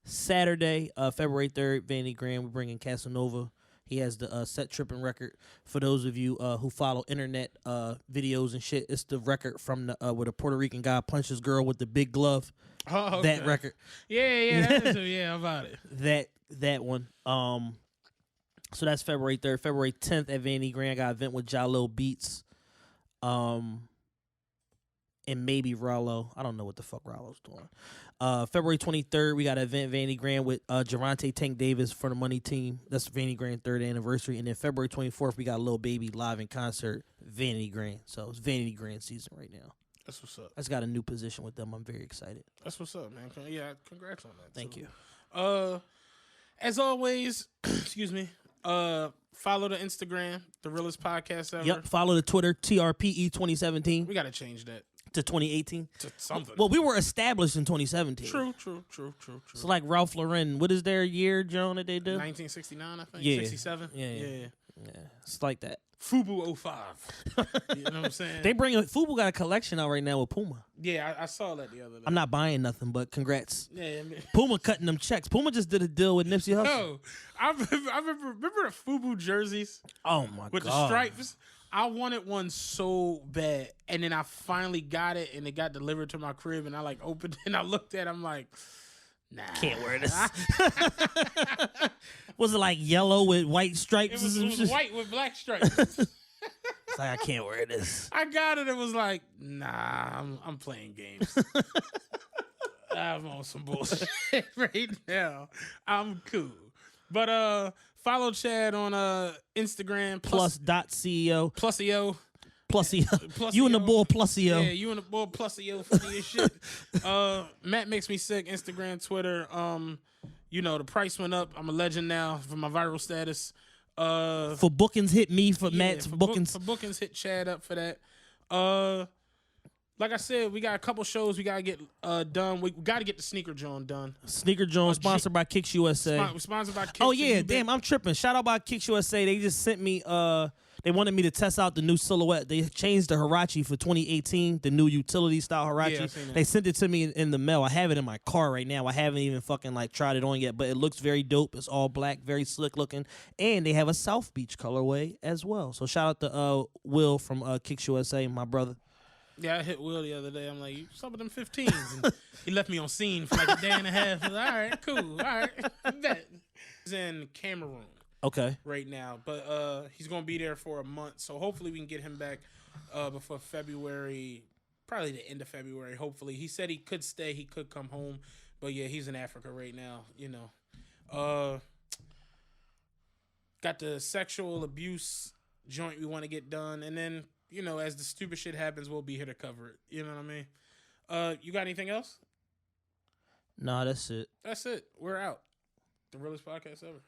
Saturday, February 3rd, Vanity Grand, we're bringing Casanova. He has the Set Tripping record. For those of you who follow internet videos and shit, it's the record from the where the Puerto Rican guy punches girl with the big glove. Oh, okay. That record. Yeah, that is, yeah, about it. That one. So that's February 3rd. February 10th at Vanity Grand, I got an event with Jalil Beats. And maybe Rollo. I don't know what the fuck Rollo's doing. February 23rd, we got an event Vanity Grand with Geronte Tank Davis for the Money Team. That's Vanity Grand 3rd anniversary. And then February 24th, we got Lil Baby live in concert, Vanity Grand. So it's Vanity Grand season right now. That's what's up. I just got a new position with them. I'm very excited. That's what's up, man. Yeah, congrats on that. Thank you. As always, excuse me, follow the Instagram, The Realest Podcast Ever. Yep, follow the Twitter, TRPE 2017 We got to change that to 2018. to something. Well, we were established in 2017. True. So like Ralph Lauren, what is their year, Joan, that they do? 1969, I think. Yeah. 67. Yeah. It's like that. Fubu 05. You know what I'm saying? They bring Fubu got a collection out right now with Puma. Yeah, I saw that the other day. I'm not buying nothing, but congrats. Yeah, I mean, Puma cutting them checks. Puma just did a deal with Nipsey Hussle. no, I remember the Fubu jerseys Oh my with god. the stripes. I wanted one so bad, and then I finally got it, and it got delivered to my crib, and I like opened it, and I looked at it, I'm like, nah. Can't wear this. Was it like yellow with white stripes? It was white with black stripes. It's like, I can't wear this. I got it. It was like, nah, I'm playing games. I'm on some bullshit right now. I'm cool. But follow Chad on Instagram Plus.ceo. Plusio. Plusio. You and the bull Plusio. Yeah, you and the bull Plusio funny as shit. Matt makes me sick. Instagram, Twitter. You know the price went up. I'm a legend now for my viral status. For bookings, hit me. For Matt's bookings. For bookings, hit Chad up for that. Like I said, we got a couple shows we gotta get done. We gotta get the Sneaker Joint done. Sneaker Jones, sponsored by Kicks USA. Sponsored by Kicks. Oh yeah, damn, I'm tripping. Shout out by Kicks USA. They just sent me they wanted me to test out the new silhouette. They changed the Hirachi for 2018, the new utility style Hirachi. Yeah, I've seen that. They sent it to me in the mail. I have it in my car right now. I haven't even fucking like tried it on yet, but it looks very dope. It's all black, very slick looking, and they have a South Beach colorway as well. So shout out to Will from Kicks USA, my brother. Yeah, I hit Will the other day. I'm like, you some of them 15s. And he left me on scene for like a day and a half. I was like, all right, cool. All right. Bet. He's in Cameroon Okay. right now, but he's going to be there for a month. So hopefully we can get him back before February, probably the end of February, hopefully. He said he could stay. He could come home. But, yeah, he's in Africa right now, you know. Got the sexual abuse joint we want to get done. And then, you know, as the stupid shit happens, we'll be here to cover it. You know what I mean? You got anything else? Nah, that's it. That's it. We're out. The realest podcast ever.